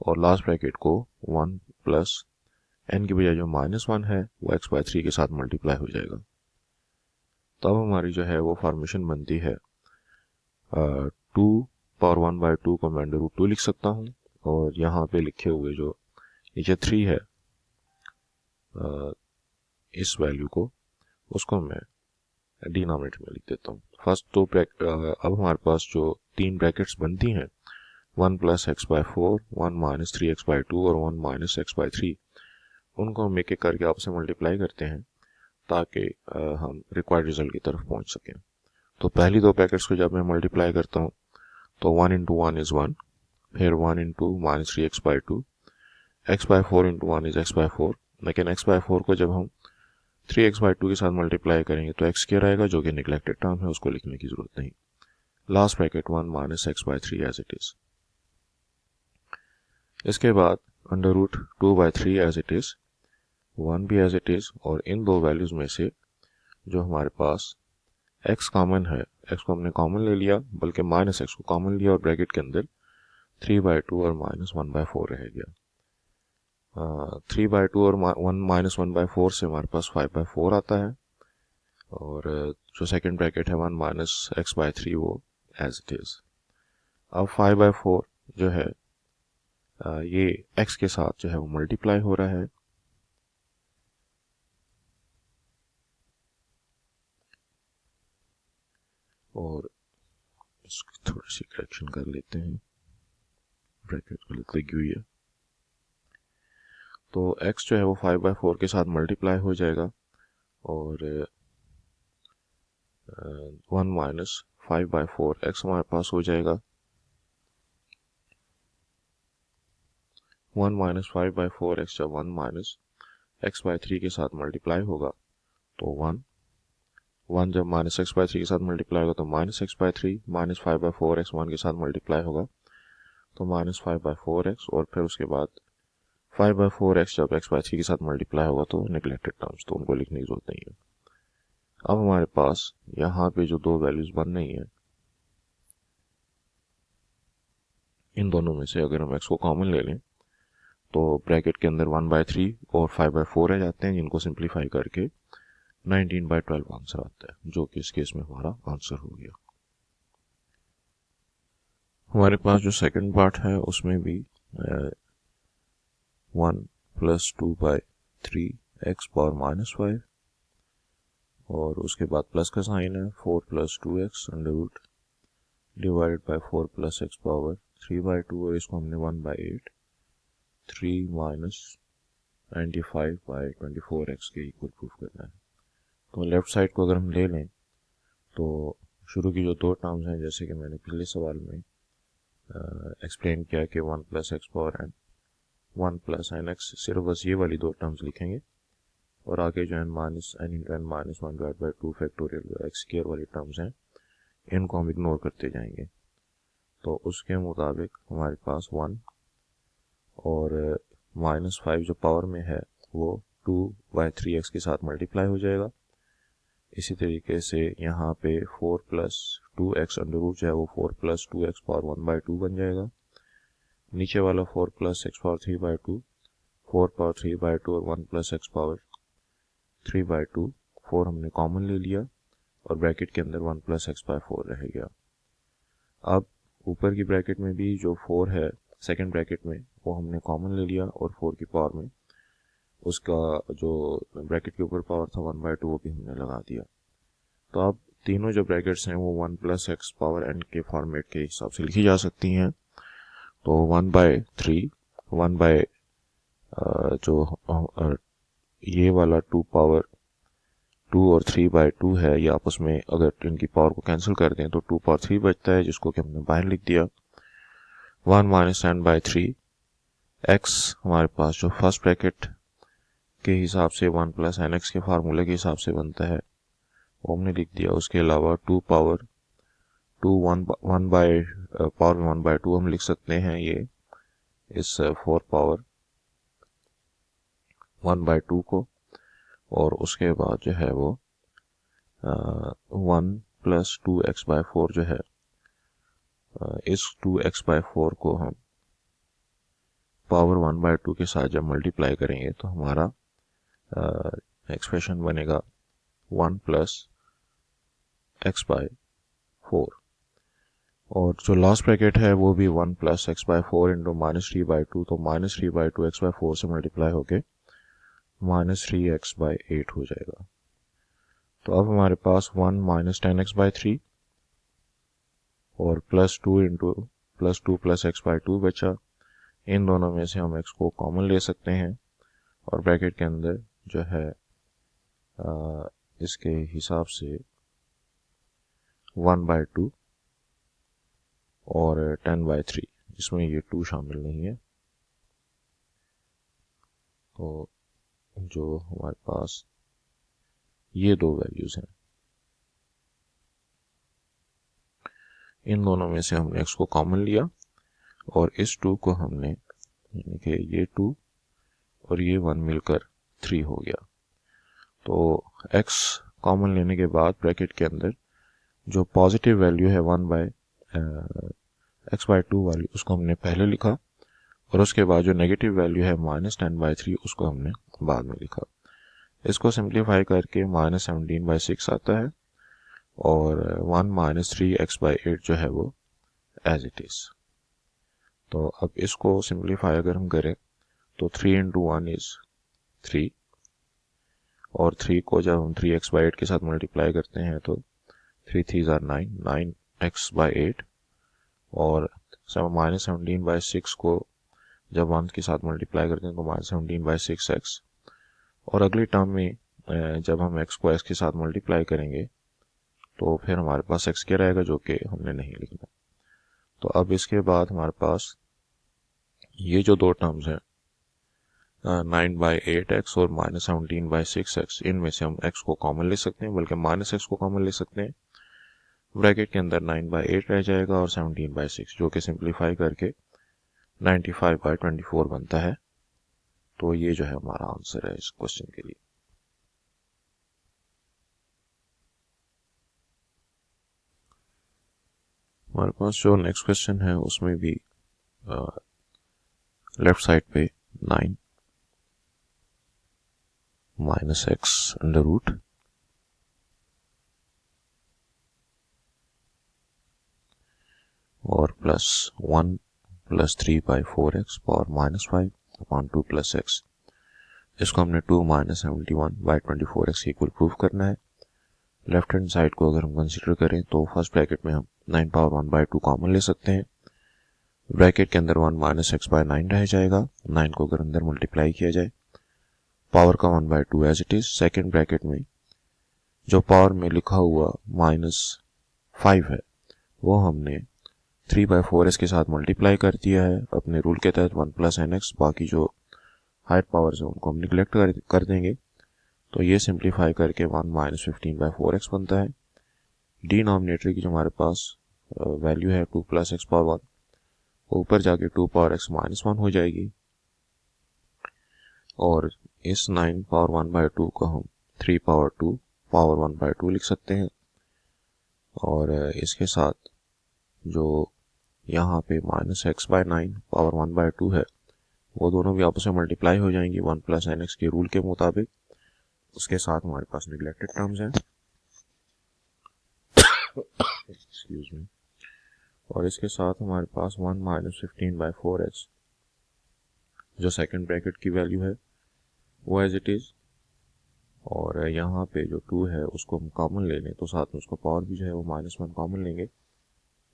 और लास्ट ब्रैकेट को 1 प्लस n की बजाय जो -1 है वो x/3 के साथ मल्टीप्लाई हो जाएगा। तब हमारी जो है वो फॉर्मेशन बनती है 2 पावर 1/2 को मैं √2 लिख सकता हूँ, और यहाँ पे लिखे हुए जो नीचे 3 है इस वैल्यू को, उसको मैं डिनोमिनेटर में लिख देता हूँ। फर्स्ट तो अब हमारे पास जो 3 ब्रैकेट्स बनती हैं 1 प्लस x/4, 1 माइनस 3x/2 और 1 माइनस x/3, उनको हम एक एक करके आपस में मल्टीप्लाई करते हैं ताकि हम रिक्वायर्ड रिजल्ट की तरफ पहुंच सकें। तो पहली 2 ब्रैकेट्स को जब मैं मल्टीप्लाई करता हूँ तो 1 इंटू 1 इज़ 1, फिर 1 into minus 3x/2, x/4 into 1 is x/4, लेकिन x/4 को जब हम 3x/2 के साथ मल्टीप्लाई करेंगे तो x स्क्वायर आएगा, जो कि निगलेक्टेड टर्म है, उसको लिखने की जरूरत नहीं। Last bracket 1 minus x/3 as it is. इसके बाद under root 2/3 as it is, 1 भी एज इट इज, और इन 2 वैल्यूज में से जो हमारे पास x कॉमन है, x को हमने कॉमन ले लिया, बल्कि माइनस x को कॉमन लिया, और ब्रैकेट के अंदर 3/2 और -1/4 रह गया। 3/2 और 1 से हमारे पास 5/4 आता है, और जो सेकंड ब्रैकेट है 1 माइनस x/3 वो एज इट इज। अब 5/4 जो है ये x के साथ जो है वो मल्टीप्लाई हो रहा है, और इसकी थोड़ी सी करेक्शन कर लेते हैं, ब्रैकेट गलत लगी हुई है। तो x जो है वो 5/4 के साथ मल्टीप्लाई हो जाएगा, और 1 माइनस 5/4 x हमारे पास हो जाएगा। 1 माइनस 5/4 x जब 1 माइनस x/3 के साथ मल्टीप्लाई होगा तो 1 जब माइनस x/3 के साथ मल्टीप्लाई होगा तो माइनस x/3, माइनस 5/4 x 1 के साथ मल्टीप्लाई होगा तो माइनस 5/4 x, और फिर उसके बाद 5/4 x जब x/3 के साथ मल्टीप्लाई होगा तो निगलेक्टेड टर्म्स, तो उनको लिखने की जरूरत नहीं है। अब हमारे पास यहाँ पे जो 2 वैल्यूज बन रही हैं, इन दोनों में से अगर हम x को कॉमन ले लें तो ब्रैकेट के अंदर 1/3 और 5/4 रह जाते हैं, जिनको सिंप्लीफाई करके 19/12 आंसर आता है, जो कि इस केस में हमारा आंसर हो गया। हमारे पास जो सेकंड पार्ट है उसमें भी 1 + 2/3 x पावर -5 और उसके बाद प्लस का साइन है 4 + 2x √ divided by 4 + x power 3/2 और इसको हमने 1/8 3 - 95/24x के इक्वल प्रूफ करना है। तो लेफ्ट साइड को अगर हम ले लें तो शुरू की जो दो टर्म्स हैं, जैसे कि मैंने पिछले सवाल में एक्सप्लेन किया कि 1 + x पावर n 1 + nx, सिर्फ बस ये वाली दो टर्म्स लिखेंगे और आगे जो n - n × n - 1/2 factorial x² वाली टर्म्स हैं इनको हम इग्नोर करते जाएंगे। तो उसके मुताबिक हमारे पास 1 और -5 जो पावर में है वो 2/3x के साथ मल्टीप्लाई हो जाएगा। इसी तरीके से यहाँ पे 4 + 2x √ जो है वो 4 + 2x पावर 1/2 बन जाएगा। नीचे वाला 4 + x पावर 3/2 4 पावर 3/2 और 1 + x पावर 3/2 4 हमने कॉमन ले लिया और ब्रैकेट के अंदर 1 + x/4 रह गया। अब ऊपर की ब्रैकेट में भी जो 4 है सेकंड ब्रैकेट में वो हमने कॉमन ले लिया और 4 की पावर में उसका जो ब्रैकेट के ऊपर पावर था 1/2 वो भी हमने लगा दिया। तो अब तीनों जो ब्रैकेट्स हैं वो 1 + x पावर n के फॉर्मेट के हिसाब से लिखी जा सकती हैं। तो 1/3 1 बाय जो ये वाला 2 पावर 2 और 3/2 है, ये आपस में अगर इनकी पावर को कैंसिल कर दें तो 2 पावर 3 बचता है, जिसको कि हमने बाहर लिख दिया। 1 - n/3 x हमारे पास जो फर्स्ट ब्रैकेट के हिसाब से 1 + nx के फार्मूले के हिसाब से बनता है वो हमने लिख दिया। उसके अलावा 2 पावर 2 1 बाय पावर में 1/2 हम लिख सकते हैं ये इस 4 पावर 1/2 को, और उसके बाद जो है वो 1 + 2x/4 जो है इस 2x/4 को हम पावर 1/2 के साथ जब मल्टीप्लाई करेंगे तो हमारा एक्सप्रेशन बनेगा 1 + x/4 और जो लास्ट ब्रैकेट है वो भी 1 + x/4 × -3/2, तो -3/2 x/4 से मल्टीप्लाई होके -3x/8 हो जाएगा। तो अब हमारे पास 1 - 10x/3 और +2 + x/2 बचा। इन दोनों में से हम x को कॉमन ले सकते हैं और ब्रैकेट के अंदर जो है इसके हिसाब से 1/2 और 10/3, इसमें ये 2 शामिल नहीं है। तो जो हमारे पास ये दो वैल्यूज हैं इन दोनों में से हमने x को कॉमन लिया और इस 2 को हमने, यानी कि ये 2 और ये 1 मिलकर 3 हो गया। तो x कॉमन लेने के बाद ब्रैकेट के अंदर जो पॉजिटिव वैल्यू है 1/x/2 वाली उसको हमने पहले लिखा और उसके बाद जो नेगेटिव वैल्यू है -10/3 उसको हमने बाद में लिखा। इसको सिंप्लीफाई करके -17/6 आता है और 1 - 3x/8 जो है वो एज इट इज। तो अब इसको सिंप्लीफाई अगर हम करें तो 3 × 1 इज 3 और 3 को जब हम 3x/8 के साथ मल्टीप्लाई करते हैं तो 3 3 are 9 9x/8 और -17/6 को जब 1 के साथ मल्टीप्लाई करते हैं तो -17/6x, और अगली टर्म में जब हम x को x के साथ मल्टीप्लाई करेंगे तो फिर हमारे पास x² आएगा जो कि हमने नहीं लिखना। तो अब इसके बाद हमारे पास ये जो दो टर्म्स हैं 9/8x और -17/6x, इनमें से हम x को कॉमन ले सकते हैं, बल्कि -x को कॉमन ले सकते हैं। ब्रैकेट के अंदर 9/8 रह जाएगा और 17/6 जो कि सिंप्लीफाई करके 95/24 बनता है। तो ये जो है हमारा आंसर है इस क्वेश्चन के लिए। हमारे पास जो नेक्स्ट क्वेश्चन है उसमें भी लेफ्ट साइड पे 9 - x √ और plus 1 plus 3/4x power -5 upon 2 plus x। इसको हमने 2 - 71/24x इक्वल प्रूव करना है। लेफ्ट हैंड साइड को अगर हम कंसीडर करें तो फर्स्ट ब्रैकेट में हम 9 पावर 1/2 कॉमन ले सकते हैं। ब्रैकेट के अंदर 1 - x/9 रह जाएगा। 9 को अगर अंदर मल्टीप्लाई किया जाए पावर का 1/2 as it is. Second bracket में जो पावर में लिखा हुआ -5 है वो हमने 3/4s के साथ मल्टीप्लाई कर दिया है अपने रूल के तहत 1 + nx। बाकी जो हायर पावर्स है उनको हम निगलेक्ट कर देंगे। तो ये सिंप्लीफाई करके 1 - 15/4x बनता है। डिनोमिनेटर की जो हमारे पास वैल्यू है 2 + x पावर 1 ऊपर जाके 2 पावर x - 1 हो जाएगी। और इस 9 पावर 1/2 को हम 3 पावर 2 पावर 1/2 लिख सकते हैं। और इसके साथ जो यहाँ पे -x/9 पावर 1/2 है वो दोनों भी आपस में मल्टीप्लाई हो जाएंगी 1 + nx के रूल के मुताबिक। उसके साथ हमारे पास निगलेक्टेड टर्म्स हैं एक्सक्यूज मी। और इसके साथ हमारे पास 1 - 15/4x जो सेकंड ब्रैकेट की वैल्यू है वो एज इट इज। और यहाँ पे जो 2 है उसको हम कॉमन ले लें तो साथ में उसका पावर भी जो है वो -1 कॉमन लेंगे।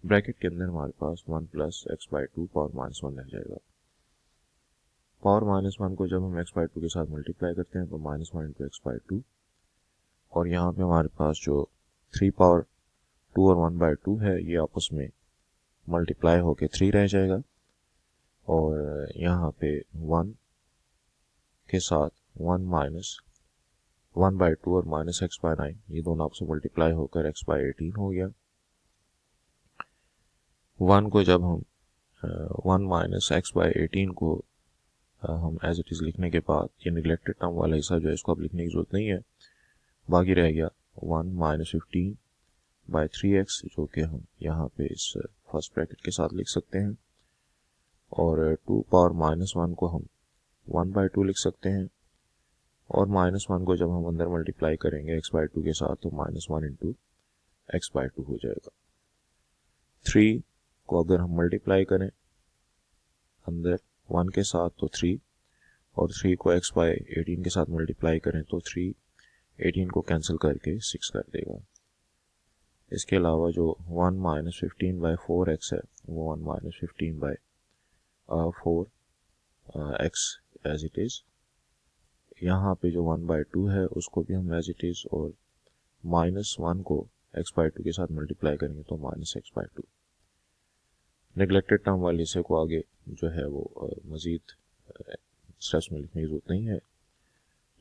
ब्रैकेट के अंदर हमारे पास 1 + x/2 पावर -1 रह जाएगा। पावर -1 को जब हम x/2 के साथ मल्टीप्लाई करते हैं तो -1 × x/2। और यहाँ पे हमारे पास जो 3 पावर 2 और 1/2 है ये आपस में मल्टीप्लाई होके 3 रह जाएगा। और यहाँ पे 1 के साथ 1 - 1/2 और -x/9 ये दोनों आपस में मल्टीप्लाई होकर x/18 हो गया। 1 को जब हम 1 - x/18 को हम एज इट इज़ लिखने के बाद ये निगलेक्टेड टर्म वाला हिस्सा जो है इसको अब लिखने की जरूरत नहीं है। बाकी रह गया 1 - 15/3x जो कि हम यहाँ पे इस फर्स्ट ब्रैकेट के साथ लिख सकते हैं। और 2 पावर -1 को हम 1/2 लिख सकते हैं। और -1 को जब हम अंदर मल्टीप्लाई करेंगे x/2 के साथ तो -1 × x/2 हो जाएगा। 3 को अगर हम मल्टीप्लाई करें अंदर 1 के साथ तो 3 और 3 को x/18 के साथ मल्टीप्लाई करें तो 3 18 को कैंसिल करके 6 कर देगा। इसके अलावा जो 1 - 15/4x है वो 1 - 15/4x एज इट इज़। यहाँ पे जो 1/2 है उसको भी हम एज इट इज़ और -1 को x/2 के साथ मल्टीप्लाई करेंगे तो -x/2। नेगलेक्टेड टर्म वाले हिस्से को आगे जो है वो मज़ीद स्ट्रेस में लिखने की जरूरत नहीं है।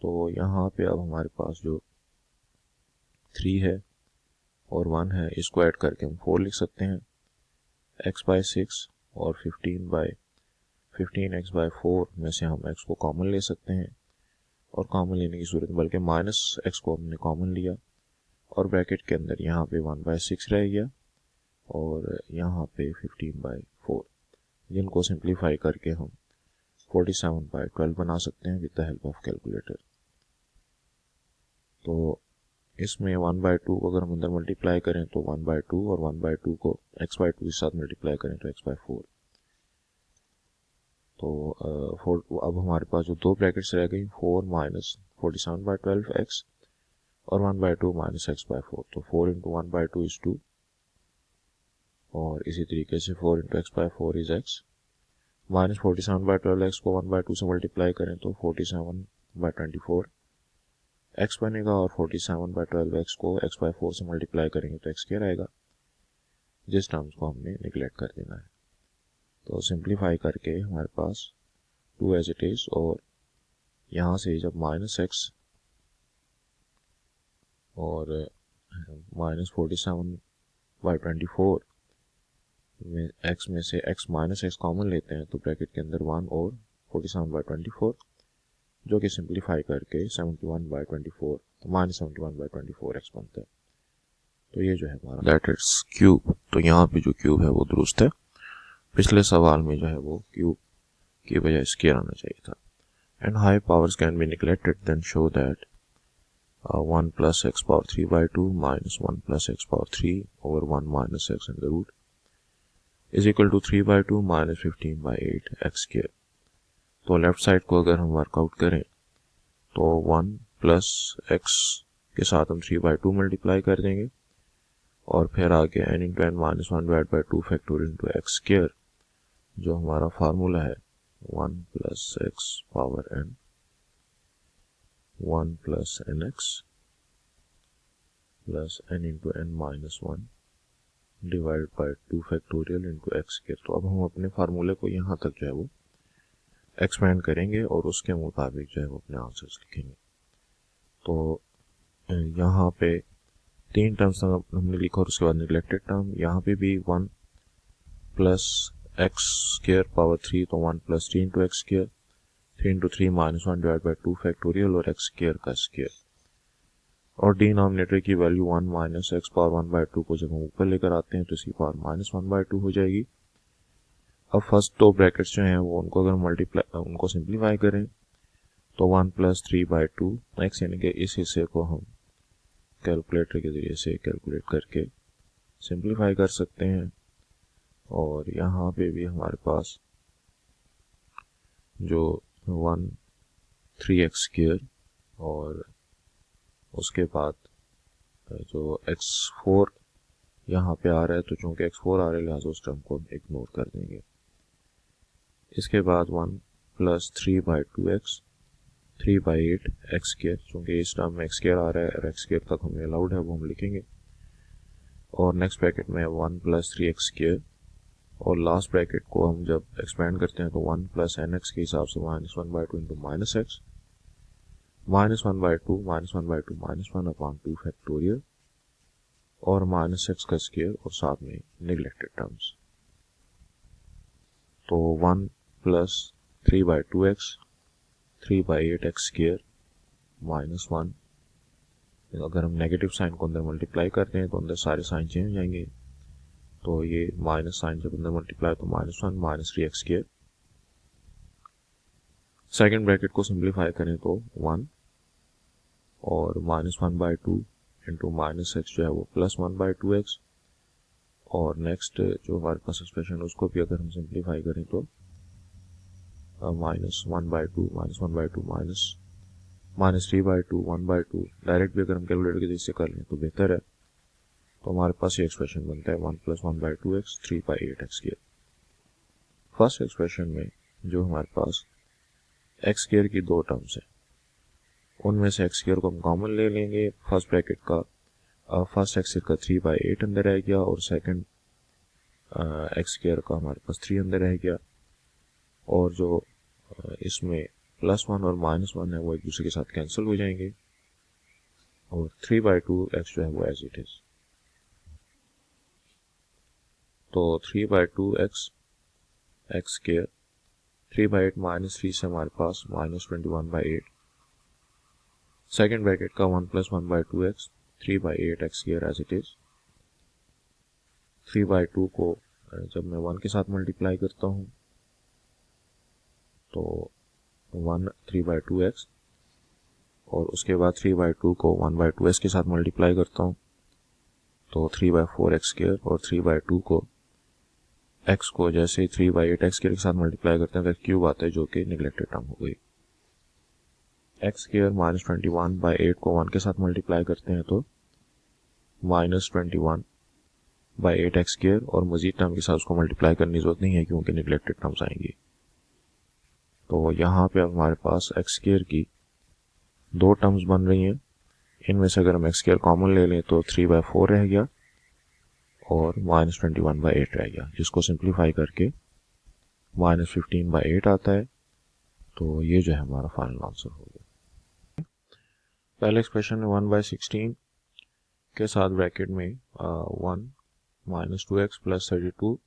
तो यहाँ पे अब हमारे पास जो 3 है और 1 है इसको ऐड करके हम 4 लिख सकते हैं। x/6 और 15x/4 में से हम x को कॉमन ले सकते हैं। और कॉमन लेने की सूरत बल्कि -x को हमने कॉमन लिया और ब्रैकेट के अंदर यहाँ पे 1/6 रह गया और यहाँ पे 15/4 जिनको सिंप्लीफाई करके हम 47/12 बना सकते हैं with the help of calculator. तो इसमें 1/2 को अगर हम अंदर मल्टीप्लाई करें तो 1/2 और 1/2 को x/2 के साथ मल्टीप्लाई करें तो x/4। तो अब हमारे पास जो दो ब्रैकेट्स रह गई 4 - 47/12x और 1/2 - x/4। तो 4 × 1/2 इज 2 और इसी तरीके से 4 × x/4 इज x। -47/12x को 1/2 से मल्टीप्लाई करें तो 47/24 x बनेगा और 47/12x को x/4 से मल्टीप्लाई करेंगे तो x² आएगा जिस टर्म्स को हमने निगलेक्ट कर देना है। तो सिंप्लीफाई करके हमारे पास 2 एज इट इज़ और यहाँ से जब -x और -47/24 में x में से x -x कॉमन लेते हैं तो ब्रैकेट के अंदर 1 और 47/24 जो कि सिंप्लीफाई करके 71/24 -71/24x बनता है। तो ये जो है हमारा दैट इज क्यूब। तो यहाँ पे जो क्यूब है वो दुरुस्त है। पिछले सवाल में जो है वो क्यूब की बजाय स्क्वायर आना चाहिए था। And high powers can be neglected then show that 1 + x⁴/2 - 1 + x⁴ over 1 - x in the root is equal to 3/2 minus 15/8 x square. तो लेफ्ट साइड को अगर हम वर्कआउट करें तो 1 प्लस एक्स के साथ हम 3/2 मल्टीप्लाई कर देंगे और फिर आगे n into n minus 1/2 factorial into x square, जो हमारा फार्मूला है 1 plus x power n 1 plus n x plus n into n minus 1 divide by 2 factorial into x square. तो अब हम अपने फार्मूले को यहाँ तक जो है वो एक्सपेंड करेंगे और उसके मुताबिक जो है वो अपने आंसर्स लिखेंगे। तो यहाँ पे 3 टर्म्स हमने लिखा और उसके बाद निगलेक्टेड टर्म, यहाँ पे भी 1 प्लस एक्स स्क्वायर पावर 3, तो 1 plus 3 into x square, 3 into 3 minus 1 divide by 2 factorial और एक्स स्क्वायर का स्क्वायर। और डिनोमिनेटर की वैल्यू 1 माइनस एक्स पावर 1/2 को जब हम ऊपर लेकर आते हैं तो इसकी पावर माइनस 1/2 हो जाएगी। अब फर्स्ट 2 ब्रैकेट्स जो हैं वो उनको अगर उनको सिंप्लीफाई करें तो 1 प्लस 3/2 एक्स, यानी कि इस हिस्से को हम कैलकुलेटर के ज़रिए से कैलकुलेट करके सिंप्लीफाई कर सकते हैं। और यहाँ पे भी हमारे पास जो 1 3x स्क्वायर और उसके बाद जो x4 यहाँ पे आ रहा है, तो चूँकि x4 आ रहा है लिहाजा उस टर्म को हम इग्नोर कर देंगे। इसके बाद 1 प्लस 3/2x 3/8 एक्स स्क्वायर, चूँकि इस टर्म में एक्स स्क्वायर आ रहा है और एक्स स्क्वायर तक हमें अलाउड है वो हम लिखेंगे। और नेक्स्ट ब्रैकेट में 1 प्लस 3x स्क्वायर और लास्ट ब्रैकेट को हम जब एक्सपेंड करते हैं तो 1 प्लस nx के हिसाब से minus 1/2 into minus x minus 1/2 minus 1/2 minus 1/2 factorial और माइनस एक्स का स्क्वायर और साथ में निगलेक्टेड टर्म्स। तो 1 plus 3/2x 3/8 x square minus 1, अगर हम नेगेटिव साइन को अंदर मल्टीप्लाई करते हैं तो अंदर सारे साइन चेंज हो जाएंगे। तो ये माइनस साइन जब अंदर मल्टीप्लाई तो -1 minus 3x square. Second bracket को सिंप्लीफाई करें तो 1 और -1/2 इंटू माइनस एक्स जो है वो +1/2x। और नेक्स्ट जो हमारे पास एक्सप्रेशन है उसको भी अगर हम सिंप्लीफाई करें तो -1/2 -1/2 -3/2 1/2। डायरेक्ट भी अगर हम कैलकुलेटर के जैसे कर लें तो बेहतर है। तो हमारे पास ये एक्सप्रेशन बनता है 1 + 1/2x 3/8 x square. First expression में जो हमारे पास एक्स स्क्वायर की 2 टर्म्स हैं उनमें से एक्स स्क्वायर को हम कॉमन ले लेंगे। फर्स्ट ब्रैकेट का फर्स्ट एक्स स्क्वायर का 3/8 अंदर रह गया और सेकंड एक्स स्क्वायर का हमारे पास 3 अंदर रह गया। और जो इसमें +1 और -1 है वो एक दूसरे के साथ कैंसिल हो जाएंगे और 3/2x जो है वो एज इट इज। तो 3/2x एक्स स्क्वायर 3/8 माइनस 3 से हमारे पास -21/8। सेकेंड ब्रैकेट का 1 + 1/2x 3/8 x square as it is. 3/2 को जब मैं 1 के साथ मल्टीप्लाई करता हूँ तो 1 3/2x और उसके बाद 3/2 को 1/2x के साथ मल्टीप्लाई करता हूँ तो 3/4 एक्स स्क्वायर और 3/2 को x को जैसे 3/8 एक्स स्क्वायर के साथ मल्टीप्लाई करते हैं तो क्यूब आता है जो कि निगलेक्टेड टर्म हो गई। एक्स स्क्वायर -21/8 को 1 के साथ मल्टीप्लाई करते हैं तो -21/8 एक्स स्क्वायर और मजीद टर्म के साथ उसको मल्टीप्लाई करने की जरूरत नहीं है क्योंकि निगलेक्टेड टर्म्स आएंगी। तो यहाँ पे हमारे पास एक्स स्क्वायर की 2 टर्म्स बन रही हैं। इनमें से अगर हम एक्स स्क्वायर कॉमन ले लें तो 3/4 रह गया और -21/8 रह गया, जिसको सिंप्लीफाई करके -15/8 आता है। तो ये जो है हमारा फाइनल आंसर हो गया। पहले एक्सप्रेशन में 1/16 के साथ ब्रैकेट में 1 -2x + 32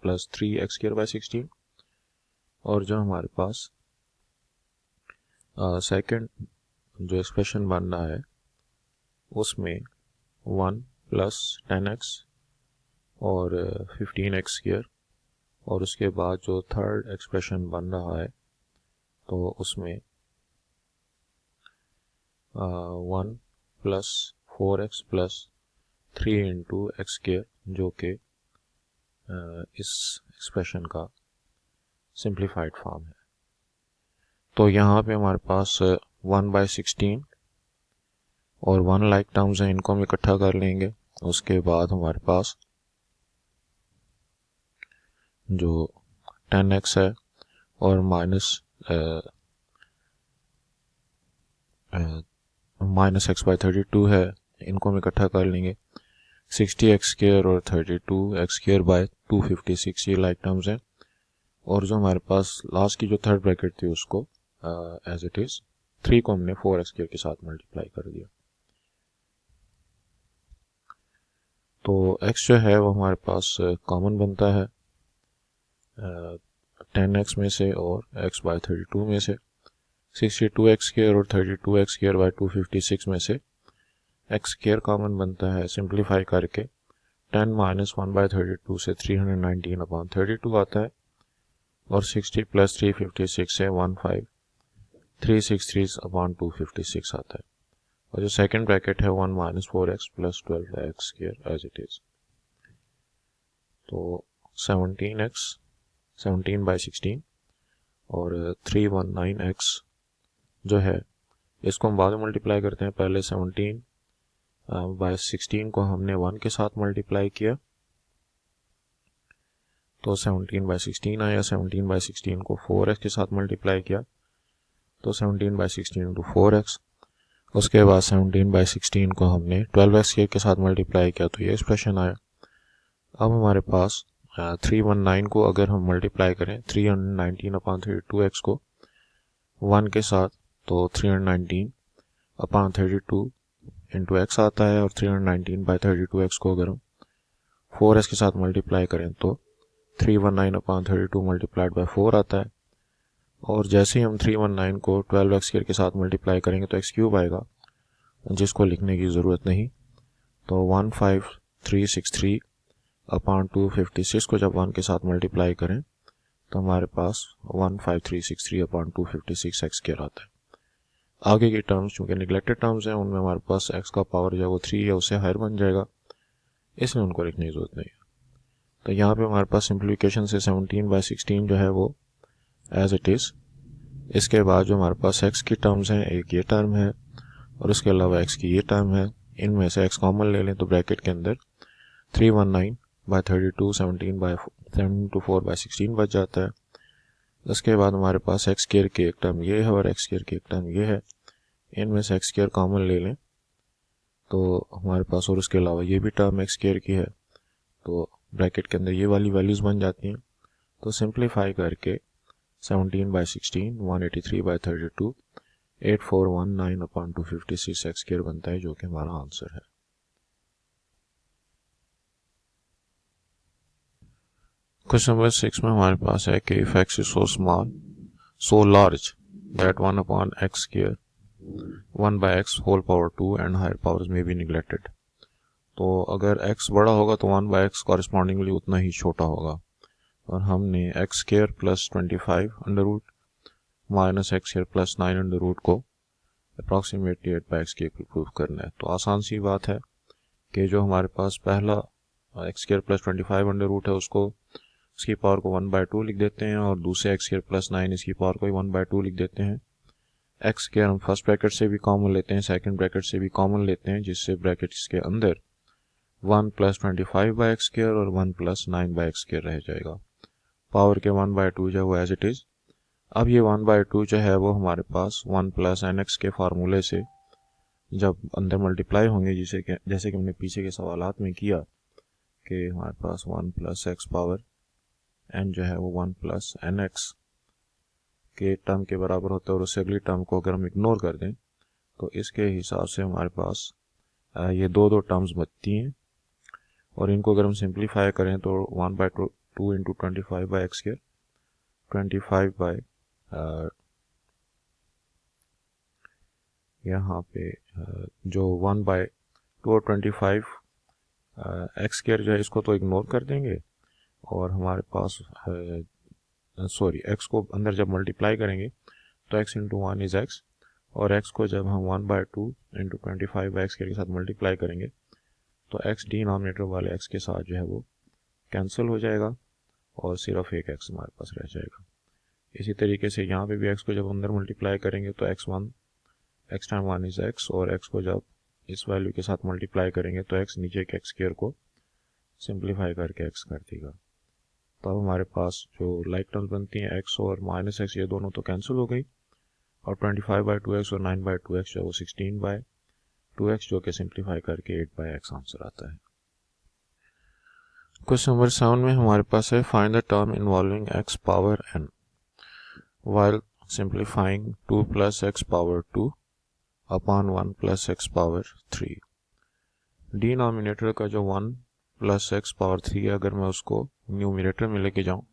+ 3x²/16 और जो हमारे पास सेकंड जो एक्सप्रेशन बन रहा है उसमें 1 + 10x और 15x² और उसके बाद जो थर्ड एक्सप्रेशन बन रहा है तो उसमें 1 + 4x + 3 × x² जो कि इस एक्सप्रेशन का सिंप्लीफाइड फॉर्म है। तो यहाँ पे हमारे पास 1/16 और 1 लाइक टर्म्स हैं, इनको हम इकट्ठा कर लेंगे। उसके बाद हमारे पास जो 10x है और माइनस x/32 है, इनको हम इकट्ठा कर लेंगे। 60x² और 32x²/256 ये लाइक टर्म्स हैं। और जो हमारे पास लास्ट की जो थर्ड ब्रैकेट थी उसको एज इट इज़ 3 को हमने 4x² के साथ मल्टीप्लाई कर दिया। तो x जो है वो हमारे पास कॉमन बनता है 10x में से और x/32 में से। 62x² और 32x²/256 में से x² कॉमन बनता है, सिंप्लीफाई करके 10 - 1/32 से 319/32 आता है और 60 + 356 से 15363/256 आता है। और जो सेकंड ब्रैकेट है 1 - 4x + 12x² as it is. तो 17/16 और 319x जो है इसको हम बाद में मल्टीप्लाई करते हैं। पहले 17/16 को हमने 1 के साथ मल्टीप्लाई किया तो 17/16 आया। 17/16 को 4x के साथ मल्टीप्लाई किया तो 17/16 × 4x। उसके बाद 17/16 को हमने 12x के साथ मल्टीप्लाई किया तो ये एक्सप्रेशन आया। अब हमारे पास 319 को अगर हम मल्टीप्लाई करें 319/32x को 1 के साथ तो 319/32 इंटू x आता है। और 319/32x को अगर हम 4x के साथ मल्टीप्लाई करें तो 319/32 मल्टीप्लाइड बाय 4 आता है। और जैसे ही हम 319 को 12x² के साथ मल्टीप्लाई करेंगे तो x³ आएगा, जिसको लिखने की ज़रूरत नहीं। तो 15363/256 को जब 1 के साथ मल्टीप्लाई करें तो हमारे पास 15363/256 x² आता है। आगे की टर्म्स चूँकि निगलेक्टेड टर्म्स हैं, उनमें हमारे पास x का पावर जो है वो 3 है, उससे हायर बन जाएगा, इसलिए उनको लिखने की ज़रूरत नहीं है। तो यहाँ पे हमारे पास सिंप्लीफिकेशन से 17/16 जो है वो एज इट इज़। इसके बाद जो हमारे पास x की टर्म्स हैं, एक ये टर्म है और इसके अलावा x की ये टर्म है, इनमें से x कॉमन ले लें तो ब्रैकेट के अंदर 319/32 17/4/16 बच जाता है। उसके बाद हमारे पास x² की एक टर्म ये है और x² की एक टर्म ये है, इनमें से x² कॉमन ले लें तो हमारे पास, और उसके अलावा ये भी टर्म x² की है, तो ब्रैकेट के अंदर ये वाली वैल्यूज़ बन जाती हैं। तो सिंप्लीफाई करके 17/16 183/32 8419/256 x² बनता है, जो कि हमारा आंसर है। क्वेश्चन नंबर 6 में हमारे पास है कि if x is so large that 1/x², 1/x whole power 2 and higher powers may be neglected। तो अगर x बड़ा होगा तो 1/x कॉरेस्पॉन्डिंगली उतना ही छोटा होगा। और हमने x² + 25 under root minus x² + 9 under root को अप्रॉक्सीमेटली 8/x के इक्वल प्रूव करना है। तो आसान सी बात है कि जो हमारे पास पहला x² + 25 अंडर रूट है उसको, इसकी पावर को 1/2 लिख देते हैं और दूसरे x² + 9 इसकी पावर को 1/2 लिख देते हैं। x² हम फर्स्ट ब्रैकेट से भी कॉमन लेते हैं, सेकंड ब्रैकेट से भी कॉमन लेते हैं, जिससे ब्रैकेट के अंदर 1 + 25/x² और 1 + 9/x² रह जाएगा। पावर के 1/2 जो है वो एज इट इज़। अब ये 1/2 जो है वो हमारे पास 1 + nx के फार्मूले से जब अंदर मल्टीप्लाई होंगे, जैसे कि हमने पीछे के सवालात में किया कि हमारे पास 1 + x पावर n जो है वो 1 + nx के टर्म के बराबर होता है। और उससे अगली टर्म को अगर हम इग्नोर कर दें तो इसके हिसाब से हमारे पास ये दो टर्म्स बचती हैं। और इनको अगर हम सिंप्लीफाई करें तो 1/2 × 25/x², 25 यहाँ पे जो 1/2 और 25 x² जो है इसको तो इग्नोर कर देंगे और हमारे पास x को अंदर जब मल्टीप्लाई करेंगे तो x × 1 इज़ x, और x को जब हम 1/2 × 25/x के साथ मल्टीप्लाई करेंगे तो x डिनोमिनेटर वाले x के साथ जो है वो कैंसिल हो जाएगा और सिर्फ एक x हमारे पास रह जाएगा। इसी तरीके से यहाँ पे भी x को जब अंदर मल्टीप्लाई करेंगे तो x1 x time 1 is x, और x को जब इस वैल्यू के साथ मल्टीप्लाई करेंगे तो x नीचे के x स्क्वायर को सिंप्लीफाई करके x कर देगा। तो अब हमारे पास जो लाइक टर्म्स बनती हैं x और माइनस x, ये दोनों तो कैंसिल हो गई, और 25/2x और 9/2x जो है वो 16/2x, जो कि सिंप्लीफाई करके 8/x आंसर आता है। क्वेश्चन नंबर 7 में हमारे पास है find the term involving x power n while simplifying 2 plus x power 2 upon 1 plus x power 3। Denominator का जो 1 plus x पावर 3 है, अगर मैं उसको न्यूमिनेटर में लेके जाऊं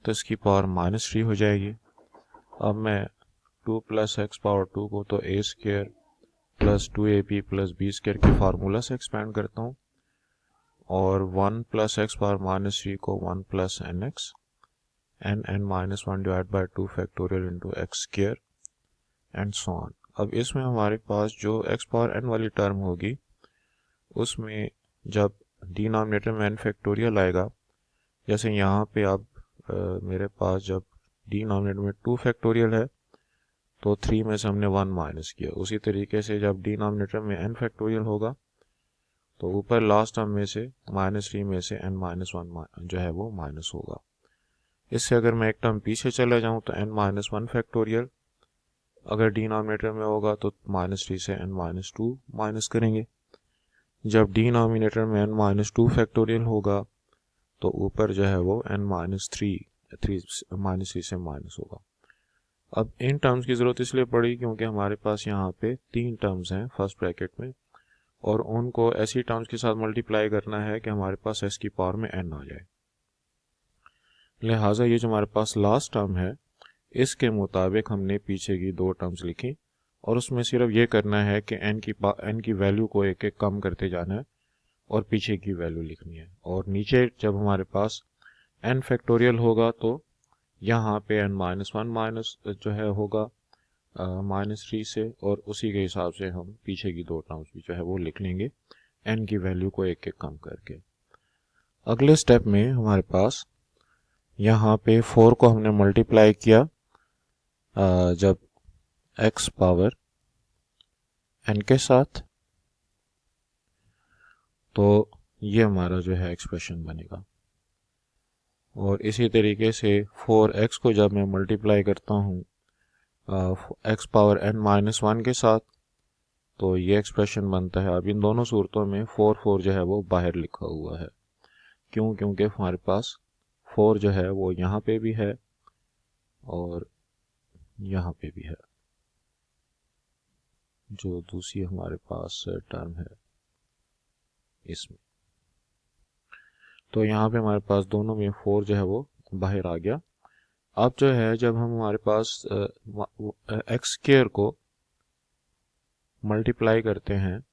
तो इसकी पावर -3 हो जाएगी। अब मैं 2 plus x पावर 2 को तो a square plus 2ab plus b square के फार्मूला से एक्सपेंड करता हूँ, और 1 plus x पावर -3 को 1 plus nx n-1 divide by 2 factorial into x square and so on. अब इसमें हमारे पास जो x पावर n वाली टर्म होगी उसमें जब डिनोमिनेटर में n फैक्टोरियल आएगा, जैसे यहाँ पे अब मेरे पास जब डिनोमिनेटर में 2 फैक्टोरियल है तो 3 में से हमने 1 माइनस किया, उसी तरीके से जब डिनोमिनेटर में n फैक्टोरियल होगा तो ऊपर लास्ट टर्म में से -3 में से n-1 जो है वो माइनस होगा। इससे अगर मैं एक टर्म पीछे चला जाऊं तो n-1 फैक्टोरियल अगर डिनोमिनेटर में होगा तो -3 से n-2 माइनस करेंगे। जब डिनोमिनेटर में n-2 फैक्टोरियल होगा तो ऊपर जो है वो n-3 से माइनस होगा। अब इन टर्म्स की ज़रूरत इसलिए पड़ी क्योंकि हमारे पास यहाँ पे 3 टर्म्स हैं फर्स्ट ब्रैकेट में, और उनको ऐसी टर्म्स के साथ मल्टीप्लाई करना है कि हमारे पास s की पावर में n आ जाए। लिहाजा ये जो हमारे पास लास्ट टर्म है इसके मुताबिक हमने पीछे की 2 टर्म्स लिखी, और उसमें सिर्फ ये करना है कि n की वैल्यू को एक एक कम करते जाना है और पीछे की वैल्यू लिखनी है। और नीचे जब हमारे पास n फैक्टोरियल होगा तो यहाँ पे n-1 माइनस जो है होगा -3 से, और उसी के हिसाब से हम पीछे की 2 टर्म्स भी जो है वो लिख लेंगे n की वैल्यू को एक एक कम करके। अगले स्टेप में हमारे पास यहाँ पे 4 को हमने मल्टीप्लाई किया जब x पावर n के साथ, तो ये हमारा जो है एक्सप्रेशन बनेगा। और इसी तरीके से 4x को जब मैं मल्टीप्लाई करता हूँ x पावर n-1 के साथ तो ये एक्सप्रेशन बनता है। अब इन दोनों सूरतों में 4 जो है वो बाहर लिखा हुआ है, क्यों? क्योंकि हमारे पास 4 जो है वो यहाँ पे भी है और यहाँ पे भी है, जो दूसरी हमारे पास टर्म है इसमें। तो यहाँ पे हमारे पास दोनों में 4 जो है वो बाहर आ गया। अब जो है जब हम हमारे पास एक्स स्क्वायर को मल्टीप्लाई करते हैं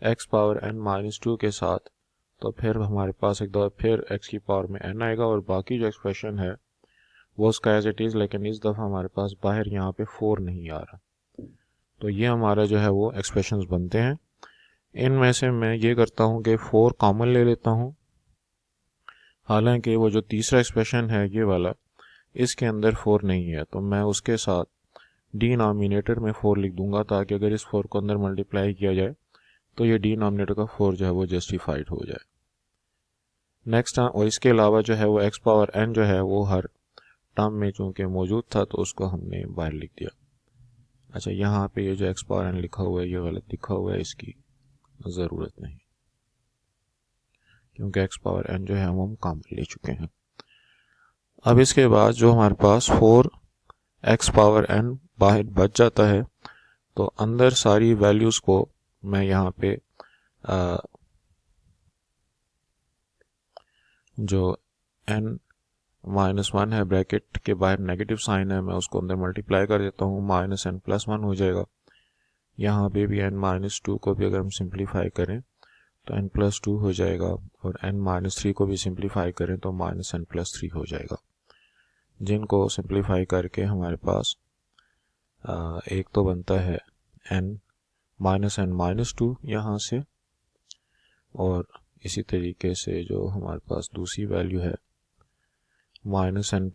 x पावर n-2 के साथ, तो फिर हमारे पास एक दफ़ा फिर x की पावर में n आएगा, और बाकी जो एक्सप्रेशन है वो उसका एज इट इज़, लेकिन इस दफ़ा हमारे पास बाहर यहाँ पे 4 नहीं आ रहा। तो ये हमारा जो है वो एक्सप्रेशंस बनते हैं। इनमें से मैं ये करता हूँ कि 4 कॉमन ले लेता हूँ, हालांकि वो जो तीसरा एक्सप्रेशन है ये वाला, इसके अंदर 4 नहीं है, तो मैं उसके साथ डिनोमिनेटर में 4 लिख दूंगा ताकि अगर इस 4 को अंदर मल्टीप्लाई किया जाए तो ये डिनोमिनेटर का 4 जो है वो जस्टिफाइड हो जाए। नेक्स्ट, और इसके अलावा जो है वो x पावर n जो है वो हर टर्म में चूंकि मौजूद था तो उसको हमने बाहर लिख दिया। अच्छा, यहाँ पे ये जो x पावर n लिखा हुआ है ये गलत लिखा हुआ है, इसकी ज़रूरत नहीं, क्योंकि x पावर n जो है हम कॉमन ले चुके हैं। अब इसके बाद जो हमारे पास 4x पावर n बाहर बच जाता है, तो अंदर सारी वैल्यूज़ को मैं यहाँ पे जो n-1 है ब्रैकेट के बाहर नेगेटिव साइन है, मैं उसको अंदर मल्टीप्लाई कर देता हूँ, -n+1 हो जाएगा। यहाँ पे भी n-2 को भी अगर हम सिंप्लीफाई करें तो n+2 हो जाएगा, और n-3 को भी सिंप्लीफाई करें तो -n+3 हो जाएगा, जिनको सिंप्लीफाई करके हमारे पास एक तो बनता है n-2 यहाँ से, और इसी तरीके से जो हमारे पास दूसरी वैल्यू है -3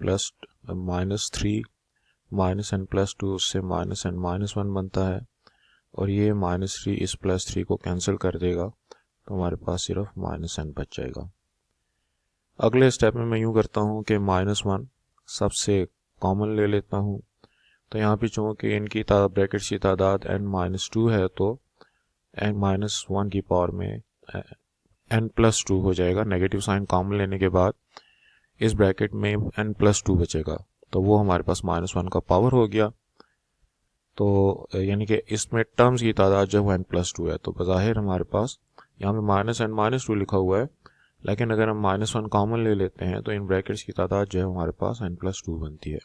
-n+2, उससे -n-1 बनता है, और ये -3 इस +3 को कैंसिल कर देगा, तो हमारे पास सिर्फ -n बच जाएगा। अगले स्टेप में मैं यूँ करता हूँ कि -1 सबसे कॉमन ले लेता हूँ। तो यहाँ पे चूँकि इनकी ब्रैकेट्स की तादाद n-2 है, तो n-1 की पावर में n+2 हो जाएगा। नेगेटिव साइन कॉमन लेने के बाद इस ब्रैकेट में n+2 बचेगा, तो वो हमारे पास -1 का पावर हो गया। तो यानी कि इसमें टर्म्स की तादाद जो है n+2 है, तो बज़ाहिर हमारे पास यहाँ पे -n-2 लिखा हुआ है, लेकिन अगर हम -1 कॉमन ले लेते हैं तो इन ब्रैकेट्स की तादाद जो है हमारे पास n+2 बनती है।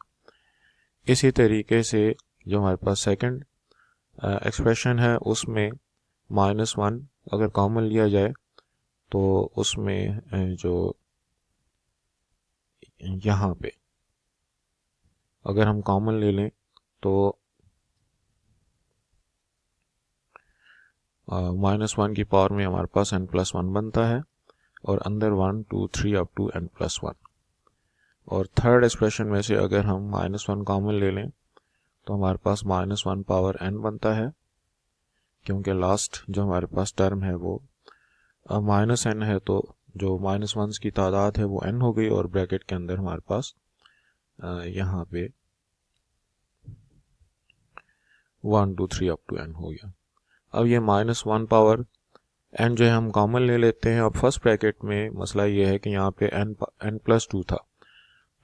इसी तरीके से जो हमारे पास सेकंड एक्सप्रेशन है, उसमें -1 अगर कॉमन लिया जाए तो उसमें जो यहाँ पे अगर हम कॉमन ले लें तो -1 की पावर में हमारे पास n+1 बनता है, और अंदर 1 2 3 अप टू n+1। और थर्ड एक्सप्रेशन में से अगर हम -1 कॉमन ले लें तो हमारे पास -1 पावर n बनता है, क्योंकि लास्ट जो हमारे पास टर्म है वो -n है, तो जो -1s की तादाद है वो n हो गई, और ब्रैकेट के अंदर हमारे पास यहाँ पे 1 2 3 अप टू n हो गया। अब ये -1 पावर n जो है हम कॉमन ले लेते हैं। अब फर्स्ट ब्रैकेट में मसला ये है कि यहाँ पे n+2 था,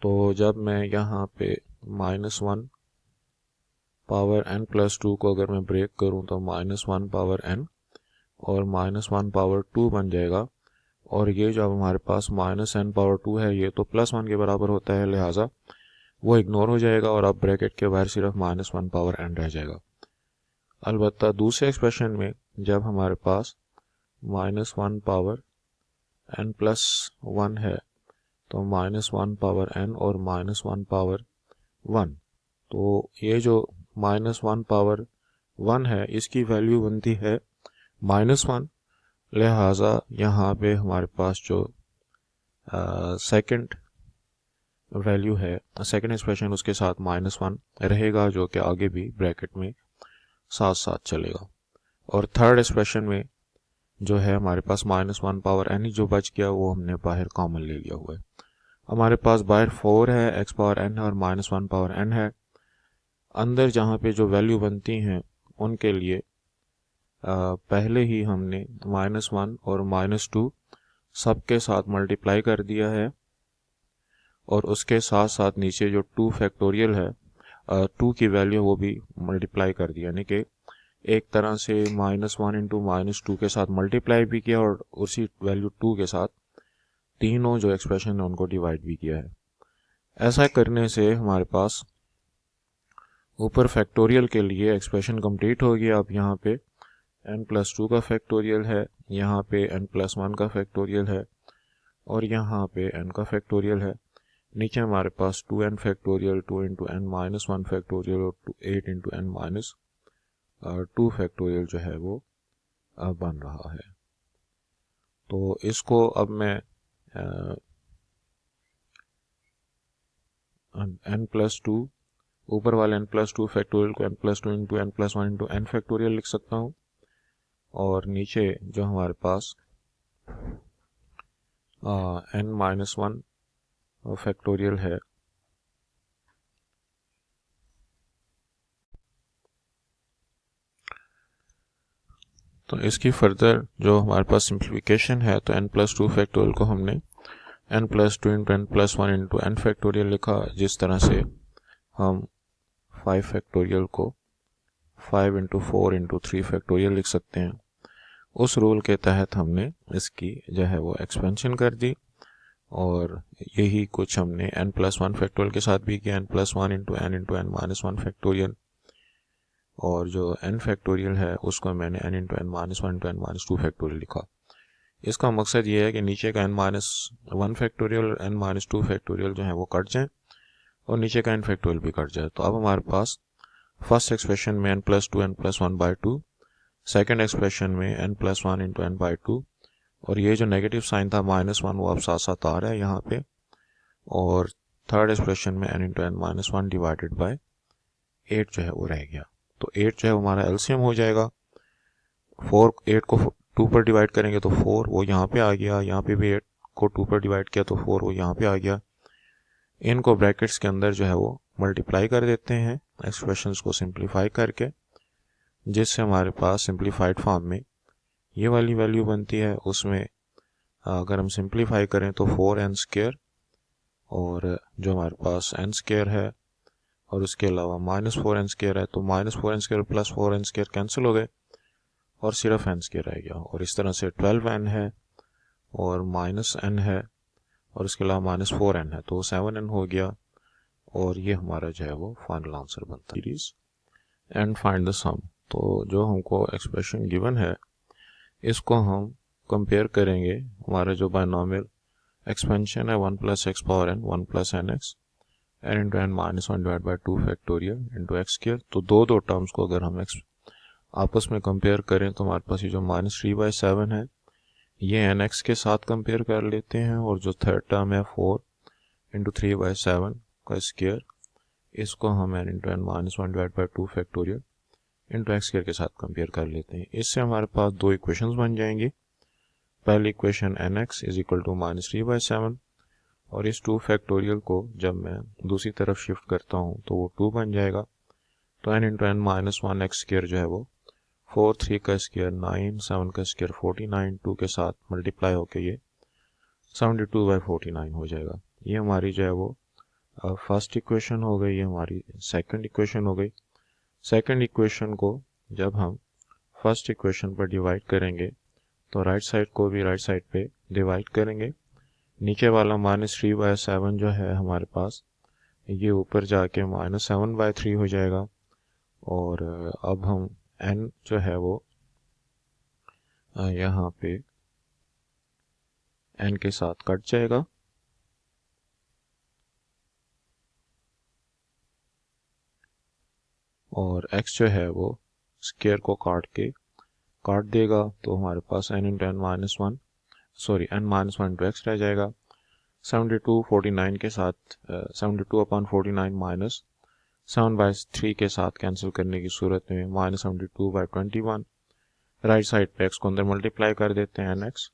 तो जब मैं यहाँ पे -1 पावर n+2 को अगर मैं ब्रेक करूँ तो -1 पावर n और -1 पावर 2 बन जाएगा, और ये जो अब हमारे पास -n पावर 2 है ये तो +1 के बराबर होता है, लिहाजा वो इग्नोर हो जाएगा और अब ब्रैकेट के बाहर सिर्फ -1 पावर n रह जाएगा। अलबत्ता दूसरे एक्सप्रेशन में जब हमारे पास -1 पावर n+1 है तो -1 पावर n और -1 पावर 1, तो ये जो -1 पावर 1 है इसकी वैल्यू बनती है -1, लिहाजा यहाँ पे हमारे पास जो सेकंड वैल्यू है, सेकंड एक्सप्रेशन, उसके साथ -1 रहेगा, जो कि आगे भी ब्रैकेट में साथ साथ चलेगा। और थर्ड एक्सप्रेशन में जो है हमारे पास -1 पावर n जो बच गया वो हमने बाहर कॉमन ले लिया हुआ है। हमारे पास बाहर 4 है, x पावर n है और -1 पावर n है। अंदर जहाँ पे जो वैल्यू बनती हैं उनके लिए पहले ही हमने -1 और -2 सबके साथ मल्टीप्लाई कर दिया है, और उसके साथ साथ नीचे जो 2 फैक्टोरियल है 2 की वैल्यू वो भी मल्टीप्लाई कर दिया, यानी कि एक तरह से -1 इंटू -2 के साथ मल्टीप्लाई भी किया और उसी वैल्यू 2 के साथ तीनों जो एक्सप्रेशन है उनको डिवाइड भी किया है। ऐसा करने से हमारे पास ऊपर फैक्टोरियल के लिए एक्सप्रेशन कंप्लीट हो गया। अब यहाँ पे n+2 का फैक्टोरियल है, यहाँ पे n+1 का फैक्टोरियल है, और यहाँ पे n का फैक्टोरियल है। नीचे हमारे पास 2n factorial, 2 into n-1 factorial और 8 इंटू n-2 फैक्टोरियल जो है वो बन रहा है। तो इसको अब मैं n+2 ऊपर वाले n+2 फैक्टोरियल को n+2 into n+1 into n factorial लिख सकता हूँ, और नीचे जो हमारे पास n-1 फैक्टोरियल है तो इसकी फर्दर जो हमारे पास सिंप्लीफिकेशन है, तो n+2 फैक्टोरियल को हमने n+2 into n+1 into n factorial लिखा, जिस तरह से हम 5 फैक्टोरियल को 5 इंटू 4 इंटू 3 फैक्टोरियल लिख सकते हैं। उस रूल के तहत हमने इसकी जो है वो एक्सपेंशन कर दी, और यही कुछ हमने n+1 फैक्टोरियल के साथ भी किया, n+1 इंटू n-1 फैक्टोरियल, और जो n फैक्टोरियल है उसको मैंने n into n-1 into n-2 factorial लिखा। इसका मकसद ये है कि नीचे का n-1 फैक्टोरियल और n-2 फैक्टोरियल जो है वो कट जाए और नीचे का n फैक्टोरियल भी कट जाए। तो अब हमारे पास फर्स्ट एक्सप्रेशन में n+2 n+1/2, सेकेंड एक्सप्रेशन में n+1 इंटू n/2, और ये जो नेगेटिव साइन था -1 वो अब साथ साथ आ रहा है यहाँ पे, और थर्ड एक्सप्रेशन में n into n minus one divided by 8 जो है वो रह गया। तो 8 जो है हमारा एलसीएम हो जाएगा। 8 को 2 पर डिवाइड करेंगे तो 4 वो यहाँ पे आ गया, यहाँ पे भी 8 को 2 पर डिवाइड किया तो 4 वो यहाँ पे आ गया। इनको ब्रैकेट्स के अंदर जो है वो मल्टीप्लाई कर देते हैं एक्सप्रेशंस को सिंप्लीफाई करके, जिससे हमारे पास सिंप्लीफाइड फॉर्म में ये वाली वैल्यू बनती है। उसमें अगर हम सिंप्लीफाई करें तो 4n², और जो हमारे पास n² है और उसके अलावा -4n² है, तो -4n² प्लस 4n² कैंसिल हो गए और सिर्फ n² रह गया। और इस तरह से 12n है और -n है और उसके अलावा -4n है, तो 7n हो गया। और ये हमारा जो है वो फाइनल आंसर बनता है सीरीज एंड फाइंड द सम। तो जो हमको एक्सप्रेशन गिवन है इसको हम कंपेयर करेंगे। हमारा जो बायनॉमियल एक्सपेंशन है 1 + x power n 1 + nx n into n minus one divide by 2 factorial into x²। तो दो टर्म्स को अगर हम आपस में कंपेयर करें तो हमारे पास ये जो -3/7 है ये nx के साथ कंपेयर कर लेते हैं, और जो थर्ड टर्म है 4 इंटू 3/7 का स्क्वायर, इसको हम n into n minus one divide by 2 factorial into x² के साथ कंपेयर कर लेते हैं। इससे हमारे पास दो इक्वेशंस बन जाएंगी। पहली equation nx is equal to -3/7, और इस 2 फैक्टोरियल को जब मैं दूसरी तरफ शिफ्ट करता हूँ तो वो 2 बन जाएगा। तो n into n minus one x² जो है वो 4, 3 का स्क्वायर 9, 7 का स्क्वायर 49, 2 के साथ मल्टीप्लाई होके ये 72/49 हो जाएगा। ये हमारी जो है वो फर्स्ट इक्वेशन हो गई, ये हमारी सेकंड इक्वेशन हो गई। सेकंड इक्वेशन को जब हम फर्स्ट इक्वेशन पर डिवाइड करेंगे तो राइट साइड को भी राइट साइड पे डिवाइड करेंगे। नीचे वाला -3/7 जो है हमारे पास ये ऊपर जाके -7/3 हो जाएगा, और अब हम n जो है वो यहाँ पे n के साथ कट जाएगा, और x जो है वो स्क्वायर को काट देगा। तो हमारे पास n into n minus one into x रह जाएगा। 72/49 के साथ 72/49 माइनस 7/3 के साथ कैंसिल करने की सूरत में -72/21। राइट साइड पे x को अंदर मल्टीप्लाई कर देते हैं nx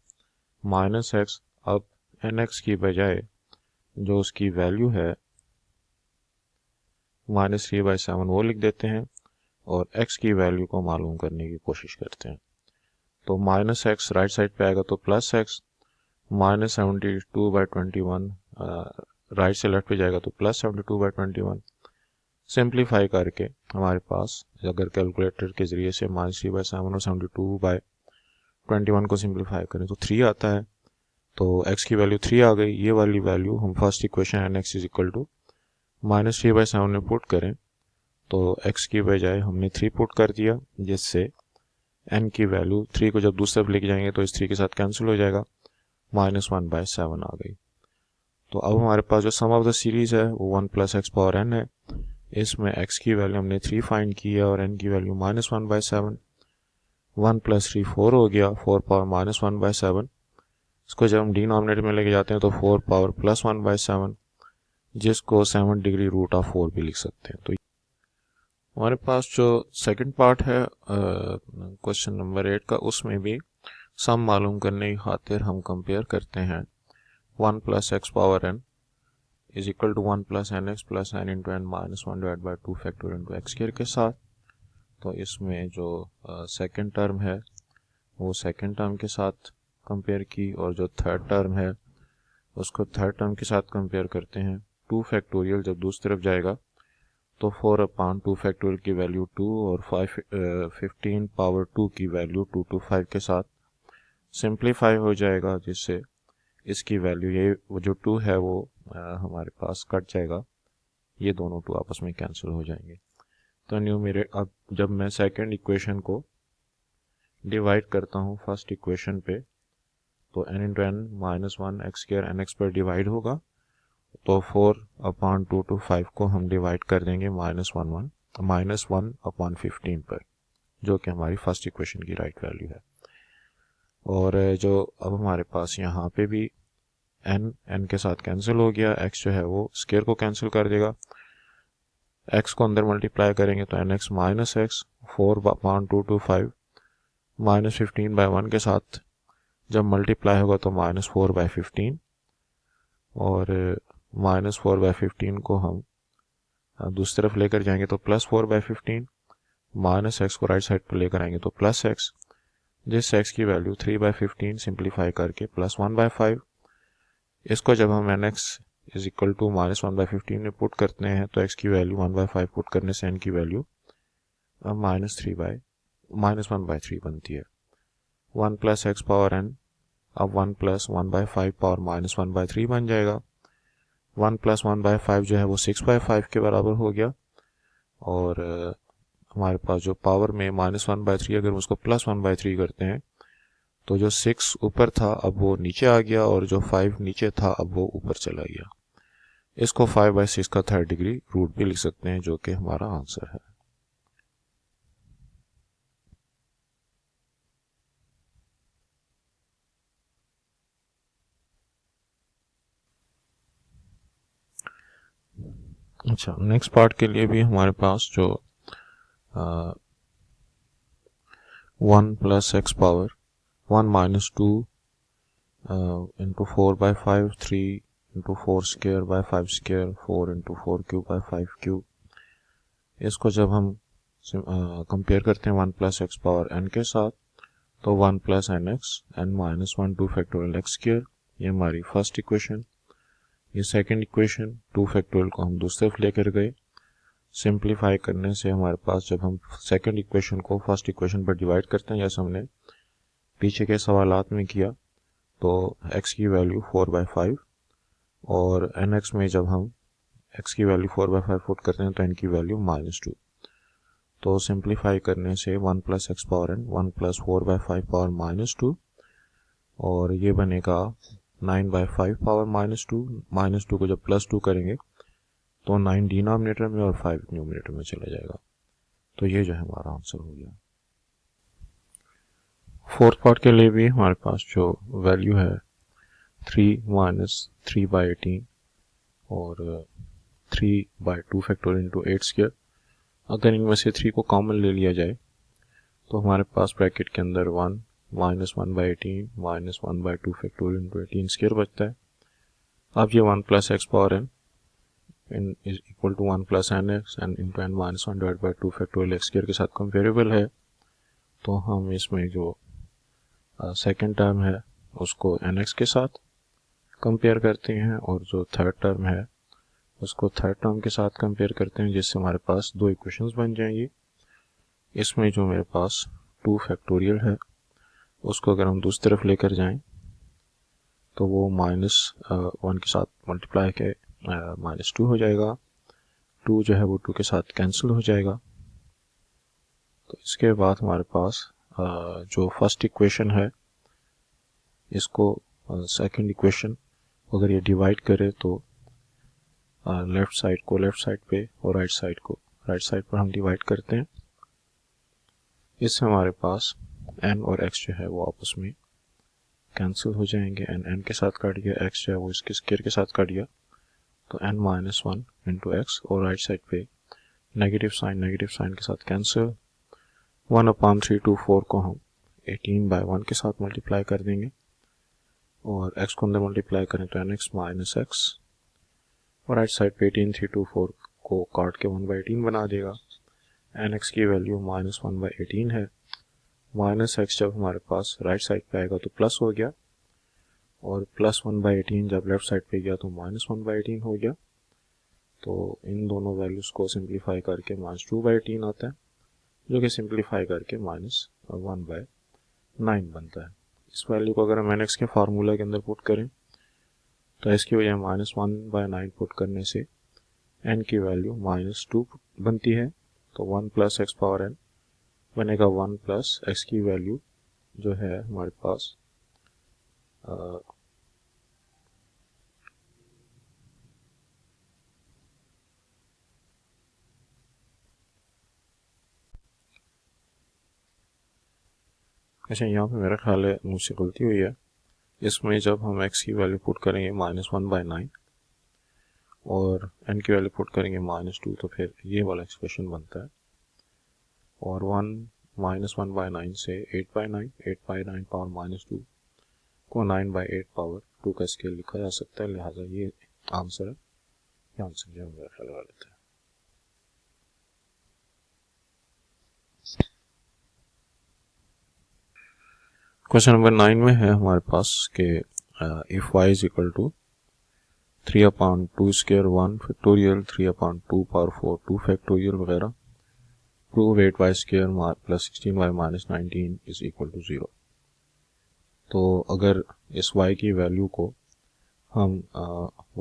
माइनस एक्स। अब nx की बजाय जो उसकी वैल्यू है -3/7 वो लिख देते हैं, और x की वैल्यू को मालूम करने की कोशिश करते हैं। तो -x राइट साइड पे आएगा तो +x, -72/21 राइट से लेफ्ट पे जाएगा तो +72/21। सिंप्लीफाई करके हमारे पास अगर कैलकुलेटर के ज़रिए से -3/7 और 72/21 को सिंप्लीफाई करें तो 3 आता है। तो x की वैल्यू 3 आ गई। ये वाली वैल्यू हम first equation nx is equal to -3/7 में पुट करें तो x की बजाय हमने 3 पुट कर दिया, जिससे n की वैल्यू 3 को जब दूसरी तरफ लेके जाएंगे तो इस 3 के साथ कैंसिल हो जाएगा, -1/7 आ गई। तो अब हमारे पास जो सम ऑफ द सीरीज है वो 1 + x पावर n है। इसमें x की वैल्यू हमने 3 फाइंड की है और n की वैल्यू -1/7। 1 + 3 4 हो गया, 4 पावर -1/7। इसको जब हम डिनोमिनेटर में लेके जाते हैं तो 4 पावर +1/7, जिसको 7 डिग्री रूट ऑफ 4 भी लिख सकते हैं। तो हमारे पास जो सेकंड पार्ट है क्वेश्चन नंबर 8 का, उसमें भी सम मालूम करने की खातिर हम कंपेयर करते हैं 1 + x power n is equal to 1 + nx + n into n minus one divide by 2 factorial into x² के साथ। तो इसमें जो सेकंड टर्म है वो सेकंड टर्म के साथ कंपेयर की, और जो थर्ड टर्म है उसको थर्ड टर्म के साथ कंपेयर करते हैं। 2 फैक्टोरियल जब दूसरी तरफ जाएगा तो 4/2 फैक्टोरियल की वैल्यू 2 और 15 पावर 2 की वैल्यू 2 to 5 के साथ सिंप्लीफाई हो जाएगा, जिससे इसकी वैल्यू ये वो जो 2 है वो हमारे पास कट जाएगा, ये दोनों 2 आपस में कैंसिल हो जाएंगे। तो न्यूमरेटर अब जब मैं सेकंड इक्वेशन को डिवाइड करता हूँ फर्स्ट इक्वेशन पे तो n into n minus one x² nx पर डिवाइड होगा, तो 4/2 to 5 को हम डिवाइड कर देंगे -1/15 पर, जो कि हमारी फर्स्ट इक्वेशन की राइट वैल्यू है। और जो अब हमारे पास यहाँ पे भी n के साथ कैंसिल हो गया, x जो है वो स्केयर को कैंसिल कर देगा, x को अंदर मल्टीप्लाई करेंगे तो nx माइनस एक्स 4/2 माइनस 15/1 के साथ जब मल्टीप्लाई होगा तो -4/15, और -4/15 को हम दूसरी तरफ लेकर जाएंगे तो +4/15, माइनस एक्स को राइट साइड पर लेकर आएंगे तो प्लस एक्स, जिस x की वैल्यू 3/15 सिंप्लीफाई करके +1/5। इसको जब हम nx इज इक्वल टू -1/15 में पुट करते हैं तो x की वैल्यू 1/5 पुट करने से n की वैल्यू -1/3 बनती है। 1 प्लस एक्स पावर n अब 1 प्लस 1/5 पावर -1/3 बन जाएगा। 1 प्लस 1/5 जो है वो 6/5 के बराबर हो गया, और हमारे पास जो पावर में -1/3 अगर उसको +1/3 करते हैं तो जो 6 ऊपर था अब वो नीचे आ गया, और जो 5 नीचे था अब वो ऊपर चला गया। इसको 5/6 का थर्ड डिग्री रूट भी लिख सकते हैं, जो कि हमारा आंसर है। अच्छा, नेक्स्ट पार्ट के लिए भी हमारे पास जो 1 plus x power 1 minus 2 into 4/5, 3 into 4 square by 5 square, 4 into 4 cube by 5 cube, इसको जब हम कंपेयर करते हैं 1 प्लस एक्स पावर n के साथ तो 1 plus n x n minus 1 2 factorial x square, ये हमारी फर्स्ट इक्वेशन। ये सेकंड इक्वेशन 2 फैक्टोरियल को हम दूसरी तरफ लेकर गए, सिंप्लीफाई करने से हमारे पास जब हम सेकंड इक्वेशन को फर्स्ट इक्वेशन पर डिवाइड करते हैं जैसे हमने पीछे के सवालात में किया, तो x की वैल्यू 4/5, और nx में जब हम x की वैल्यू 4/5 पुट करते हैं तो n की वैल्यू -2। तो सिंप्लीफाई करने से 1 plus x power n 1 plus 4/5 power -2, और ये बनेगा 9/5 पावर -2 को जब +2 करेंगे तो 9 डिनोमिनेटर में और 5 न्यूमिनेटर में चला जाएगा। तो ये जो है हमारा आंसर हो गया। फोर्थ पार्ट के लिए भी हमारे पास जो वैल्यू है 3 माइनस 3/18 और 3/2 फैक्टोरियल इंटू 8 स्क्वायर, अगर इनमें से 3 को कॉमन ले लिया जाए तो हमारे पास ब्रैकेट के अंदर 1 minus 1/18 minus 1/2 factorial into 18 square बचता है। अब ये 1 plus x power n is equal to 1 plus n x n into n minus 1 divide by 2 factorial x square के साथ कंपेरेबल है, तो हम इसमें जो सेकेंड टर्म है उसको एन एक्स के साथ कंपेयर करते हैं, और जो थर्ड टर्म है उसको थर्ड टर्म के साथ कंपेयर करते हैं, जिससे हमारे पास दो इक्वेशंस बन जाएंगी। इसमें जो मेरे पास 2 फैक्टोरियल है उसको अगर हम दूसरी तरफ लेकर जाएं तो वो -1 के साथ मल्टीप्लाई के -2 हो जाएगा, 2 जो है वो 2 के साथ कैंसिल हो जाएगा। तो इसके बाद हमारे पास जो फर्स्ट इक्वेशन है इसको सेकंड इक्वेशन अगर ये डिवाइड करे तो लेफ्ट साइड को लेफ्ट साइड पे और राइट साइड को राइट साइड पर हम डिवाइड करते हैं। इससे हमारे पास n और x जो है वो आपस में कैंसिल हो जाएंगे, n के साथ काट गया, x जो है वो इसके स्क्वायर के साथ काट गया, तो n-1 इंटू एक्स, और राइट साइड पे नेगेटिव साइन के साथ कैंसिल। 1/3 को हम 18/1 के साथ मल्टीप्लाई कर देंगे, और x को अंदर मल्टीप्लाई करें तो nx माइनस एक्स, और राइट साइड पे 18/3 को काट के 1/18 बना देगा। nx की वैल्यू -1/18 है, माइनस एक्स जब हमारे पास राइट साइड पे आएगा तो प्लस हो गया, और +1/18 जब लेफ्ट साइड पे गया तो -1/18 हो गया। तो इन दोनों वैल्यूज़ को सिंप्लीफाई करके -2/18 आता है, जो कि सिंप्लीफाई करके -1/9 बनता है। इस वैल्यू को अगर हम nx के फार्मूला के अंदर पुट करें तो इसकी वजह -1/9 पुट करने से n की वैल्यू -2 बनती है, तो 1 प्लस एक्स पावर n बनेगा 1 प्लस एक्स की वैल्यू जो है हमारे पास अच्छा, यहाँ पे मेरा ख्याल है मुझसे गलती हुई है। इसमें जब हम x की वैल्यू पुट करेंगे -1/9 और n की वैल्यू पुट करेंगे -2, तो फिर ये वाला एक्सप्रेशन बनता है। और 1/9 से 8/9 पावर -2 को 9/8 पावर 2 का स्केल लिखा जा सकता है, लिहाजा ये आंसर है। ये आंसर जो मेरा ख्याल लगा लेते हैं। क्वेश्चन नंबर 9 में है हमारे पास कि if y is equal to 3/2 square 1 factorial 3/2 power 4 2 factorial वगैरह, prove 8y square plus 16y minus 19 is equal to 0। तो अगर इस y की वैल्यू को हम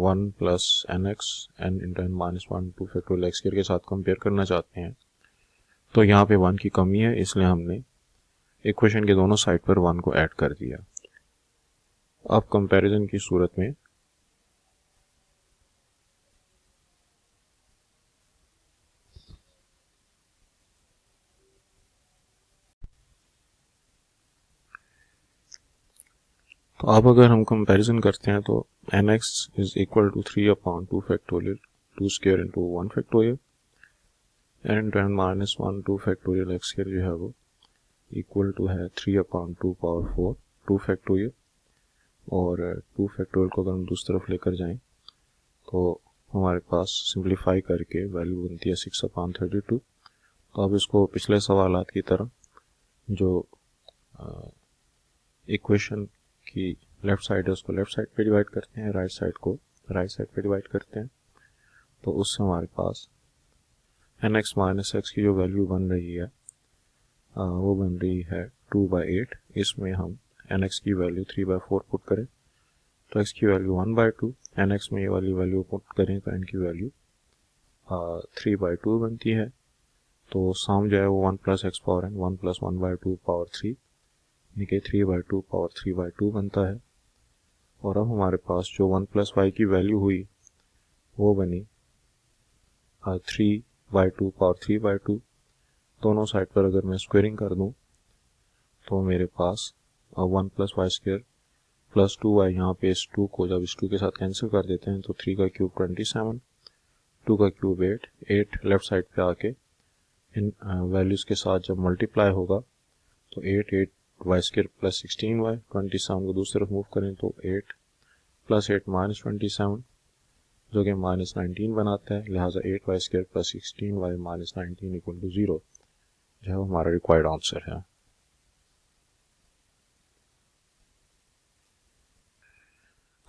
1 plus n x n into n minus 1 2 factorial x के साथ कंपेयर करना चाहते हैं, तो यहाँ पे 1 की कमी है, इसलिए हमने इक्वेशन के दोनों साइड पर 1 को ऐड कर दिया। अब कंपैरिजन की सूरत में तो अब अगर हम कंपैरिजन करते हैं तो n x is equal to 3/2 factorial 2 square into 1 factorial n into n minus 1 2 factorial x square जो है वो इक्वल टू है 3/2 पावर 4 2 फैक्टोरियल। और 2 फैक्टोरियल को अगर हम दूसरी तरफ लेकर जाएं तो हमारे पास सिंप्लीफाई करके वैल्यू बनती है 6/32। तो अब इसको पिछले सवालात की तरह जो इक्वेशन की लेफ़्ट साइड है उसको लेफ़्ट साइड पे डिवाइड करते हैं, राइट साइड को राइट साइड पे डिवाइड करते हैं। तो उससे हमारे पास एन एक्स माइनस एक्स की जो वैल्यू बन रही है वो बन रही है 2/8। इसमें हम एन एक्स की वैल्यू 3/4 पुट करें तो एक्स की वैल्यू 1/2, एन एक्स में ये वाली वैल्यू पुट करें तो एन की वैल्यू 3/2 बनती है। तो सम जो है वो 1 plus x power n 1 plus 1/2 power 3 यानी कि 3/2 पावर 3/2 बनता है। और अब हमारे पास जो 1 प्लस वाई की वैल्यू हुई वो बनी 3/2 पावर 3/2। दोनों साइड पर अगर मैं स्क्वेयरिंग कर दूं तो मेरे पास 1 plus y square plus 2y, यहाँ पे इस 2 को जब इस 2 के साथ कैंसिल कर देते हैं तो 3 का क्यूब 27, 2 का क्यूब 8 लेफ्ट साइड पे आके इन वैल्यूज़ के साथ जब मल्टीप्लाई होगा तो 8 वाई स्क्वेयर प्लस 16y, 27 को दूसरी तरफ मूव करें तो 8 प्लस 8 माइनस 27 जो कि माइनस 19 बनाता है, लिहाजा 8y square plus 16y minus 19 equal to 0 जो है वो हमारा रिक्वायर्ड आंसर है।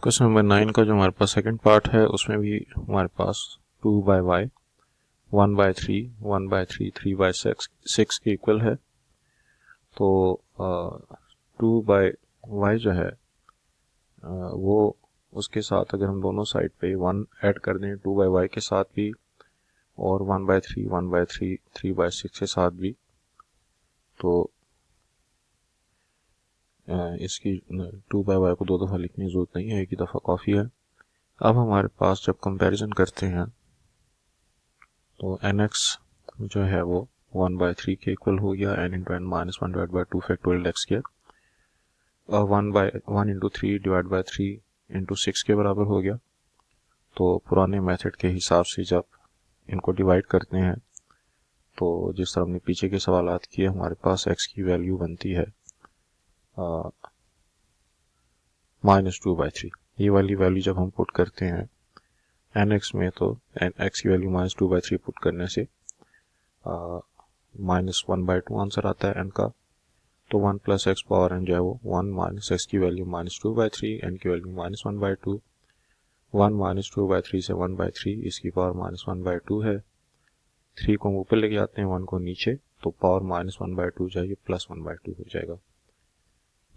क्वेश्चन नंबर 9 का जो हमारे पास सेकंड पार्ट है उसमें भी हमारे पास 2/y 1/3 1/3 3/6 के इक्वल है। तो 2/y जो है वो उसके साथ अगर हम दोनों साइड पे 1 ऐड कर दें 2/y के साथ भी और 1/3 1/3 3/6 के साथ भी, तो इसकी 2/y को 2 दफ़ा लिखने की ज़रूरत नहीं है, एक ही दफ़ा काफ़ी है। अब हमारे पास जब कंपैरिजन करते हैं तो एन एक्स जो है वो 1/3 के इक्वल हो गया, n into n minus 1 divide by 2 factorial x square 1 into 3 divide by 3 into 6 के बराबर हो गया। तो पुराने मेथड के हिसाब से जब इनको डिवाइड करते हैं तो जिस तरह हमने पीछे के सवालात किए हमारे पास एक्स की वैल्यू बनती है -2/3। ये वाली वैल्यू जब हम पुट करते हैं एन एक्स में तो एन एक्स की वैल्यू -2/3 पुट करने से -1/2 आंसर आता है एन का। तो 1 प्लस एक्स पावर एन जो है वो 1 माइनस एक्स की वैल्यू -2/3, एन की वैल्यू -1/2, 1 -2/3 से 1/3 इसकी पावर -1/2 है। 3 को हम ऊपर लेके आते हैं 1 को नीचे, तो पावर -1/2 जाएगी प्लस 1/2 हो जाएगा।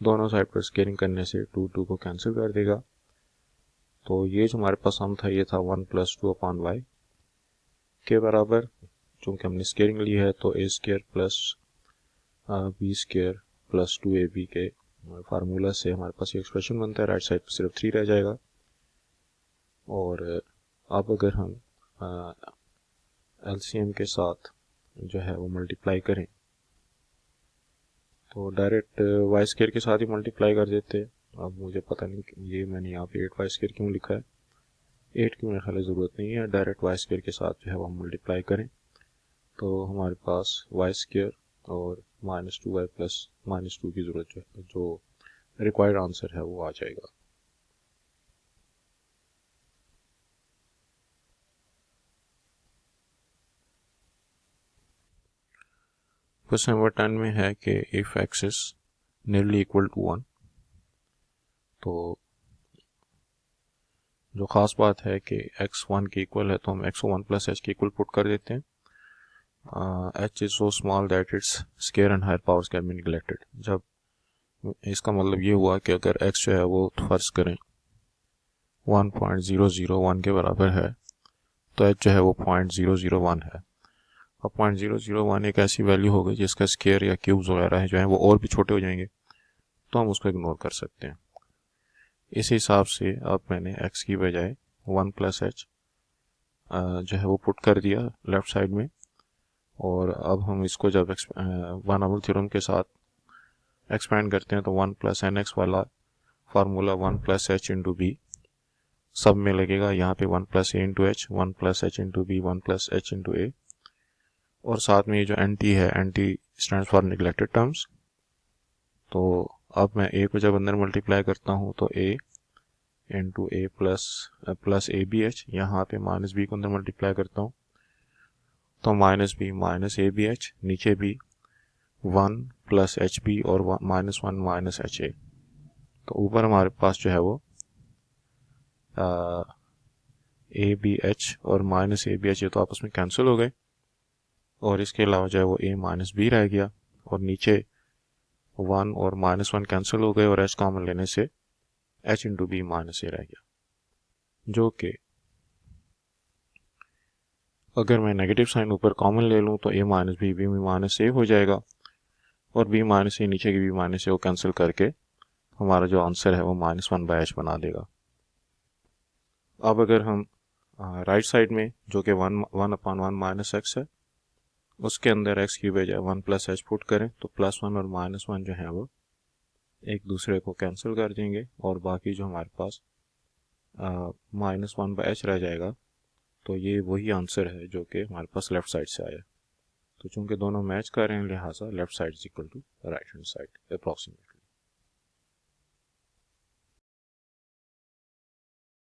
दोनों साइड पर स्केलिंग करने से 2 को कैंसिल कर देगा। तो ये जो हमारे पास सम था ये था 1 + 2/y के बराबर। चूँकि हमने स्केलिंग ली है तो a square plus b square plus 2ab के फार्मूला से हमारे पास ये एक्सप्रेशन बनता है। राइट साइड पर सिर्फ 3 रह जाएगा। और अब अगर हम एलसीएम के साथ जो है वो मल्टीप्लाई करें तो डायरेक्ट वाई स्क्वायर के साथ ही मल्टीप्लाई कर देते हैं। अब मुझे पता नहीं ये मैंने यहाँ पे 8 वाई स्क्वायर क्यों लिखा है, 8 की मेरे ख्याल ज़रूरत नहीं है, डायरेक्ट वाई स्क्वायर के साथ जो है वो हम मल्टीप्लाई करें तो हमारे पास वाई स्क्वायर और -2y प्लस -2 की ज़रूरत जो रिक्वायर्ड आंसर है वो आ जाएगा। क्वेश्चन नंबर 10 में है कि if x is nearly equal to 1, तो जो ख़ास बात है कि x 1 के इक्वल है तो हम x को 1 प्लस एच के इक्वल पुट कर देते हैं। h is so small that its square and higher powers can be neglected. जब इसका मतलब ये हुआ कि अगर x जो है वो फर्ज करें 1.001 के बराबर है तो h जो है वो 0.001 है। अब 0.001 एक ऐसी वैल्यू हो गई जिसका स्क्वायर या क्यूब्स वगैरह है जो है वो और भी छोटे हो जाएंगे, तो हम उसको इग्नोर कर सकते हैं। इस हिसाब से अब मैंने x की बजाय 1 प्लस एच जो है वो पुट कर दिया लेफ़्ट साइड में, और अब हम इसको जब वन ओवर थ्योरम के साथ एक्सपेंड करते हैं तो 1 प्लस एन एक्स वाला formula 1 plus h into b सब में लगेगा। यहाँ पे 1 plus a into h, 1 plus h into b, 1 plus h into a, और साथ में ये जो एन टी है, n t stands for neglected terms. तो अब मैं ए को जब अंदर मल्टीप्लाई करता हूँ तो a into a plus a b h, यहाँ पे माइनस बी को अंदर मल्टीप्लाई करता हूँ तो minus b minus a b h, नीचे भी 1 प्लस एच बी और -1 माइनस एच ए। तो ऊपर हमारे पास जो है वो ए बी एच और माइनस ए बी एच ये तो आपस में कैंसिल हो गए, और इसके अलावा जो है वो ए माइनस बी रह गया, और नीचे 1 और -1 कैंसिल हो गए और एच कॉमन लेने से एच इंटू बी माइनस ए रह गया, जो कि अगर मैं नेगेटिव साइन ऊपर कॉमन ले लूँ तो ए माइनस बी माइनस ए हो जाएगा, और बी माइनस ए नीचे की बी माइनस ए को कैंसिल करके हमारा जो आंसर है वो -1 बाय एच बना देगा। अब अगर हम राइट साइड में जो कि 1/1 माइनस एक्स है उसके अंदर एक्स की बजाय 1 प्लस एच पुट करें तो +1 और -1 जो है वो एक दूसरे को कैंसिल कर देंगे, और बाकी जो हमारे पास -1 बाय एच रह जाएगा। तो ये वही आंसर है जो कि हमारे पास लेफ़्ट साइड से आया। तो चूंकि दोनों मैच कर रहे हैं लिहाजा left side is equal to right hand side approximately.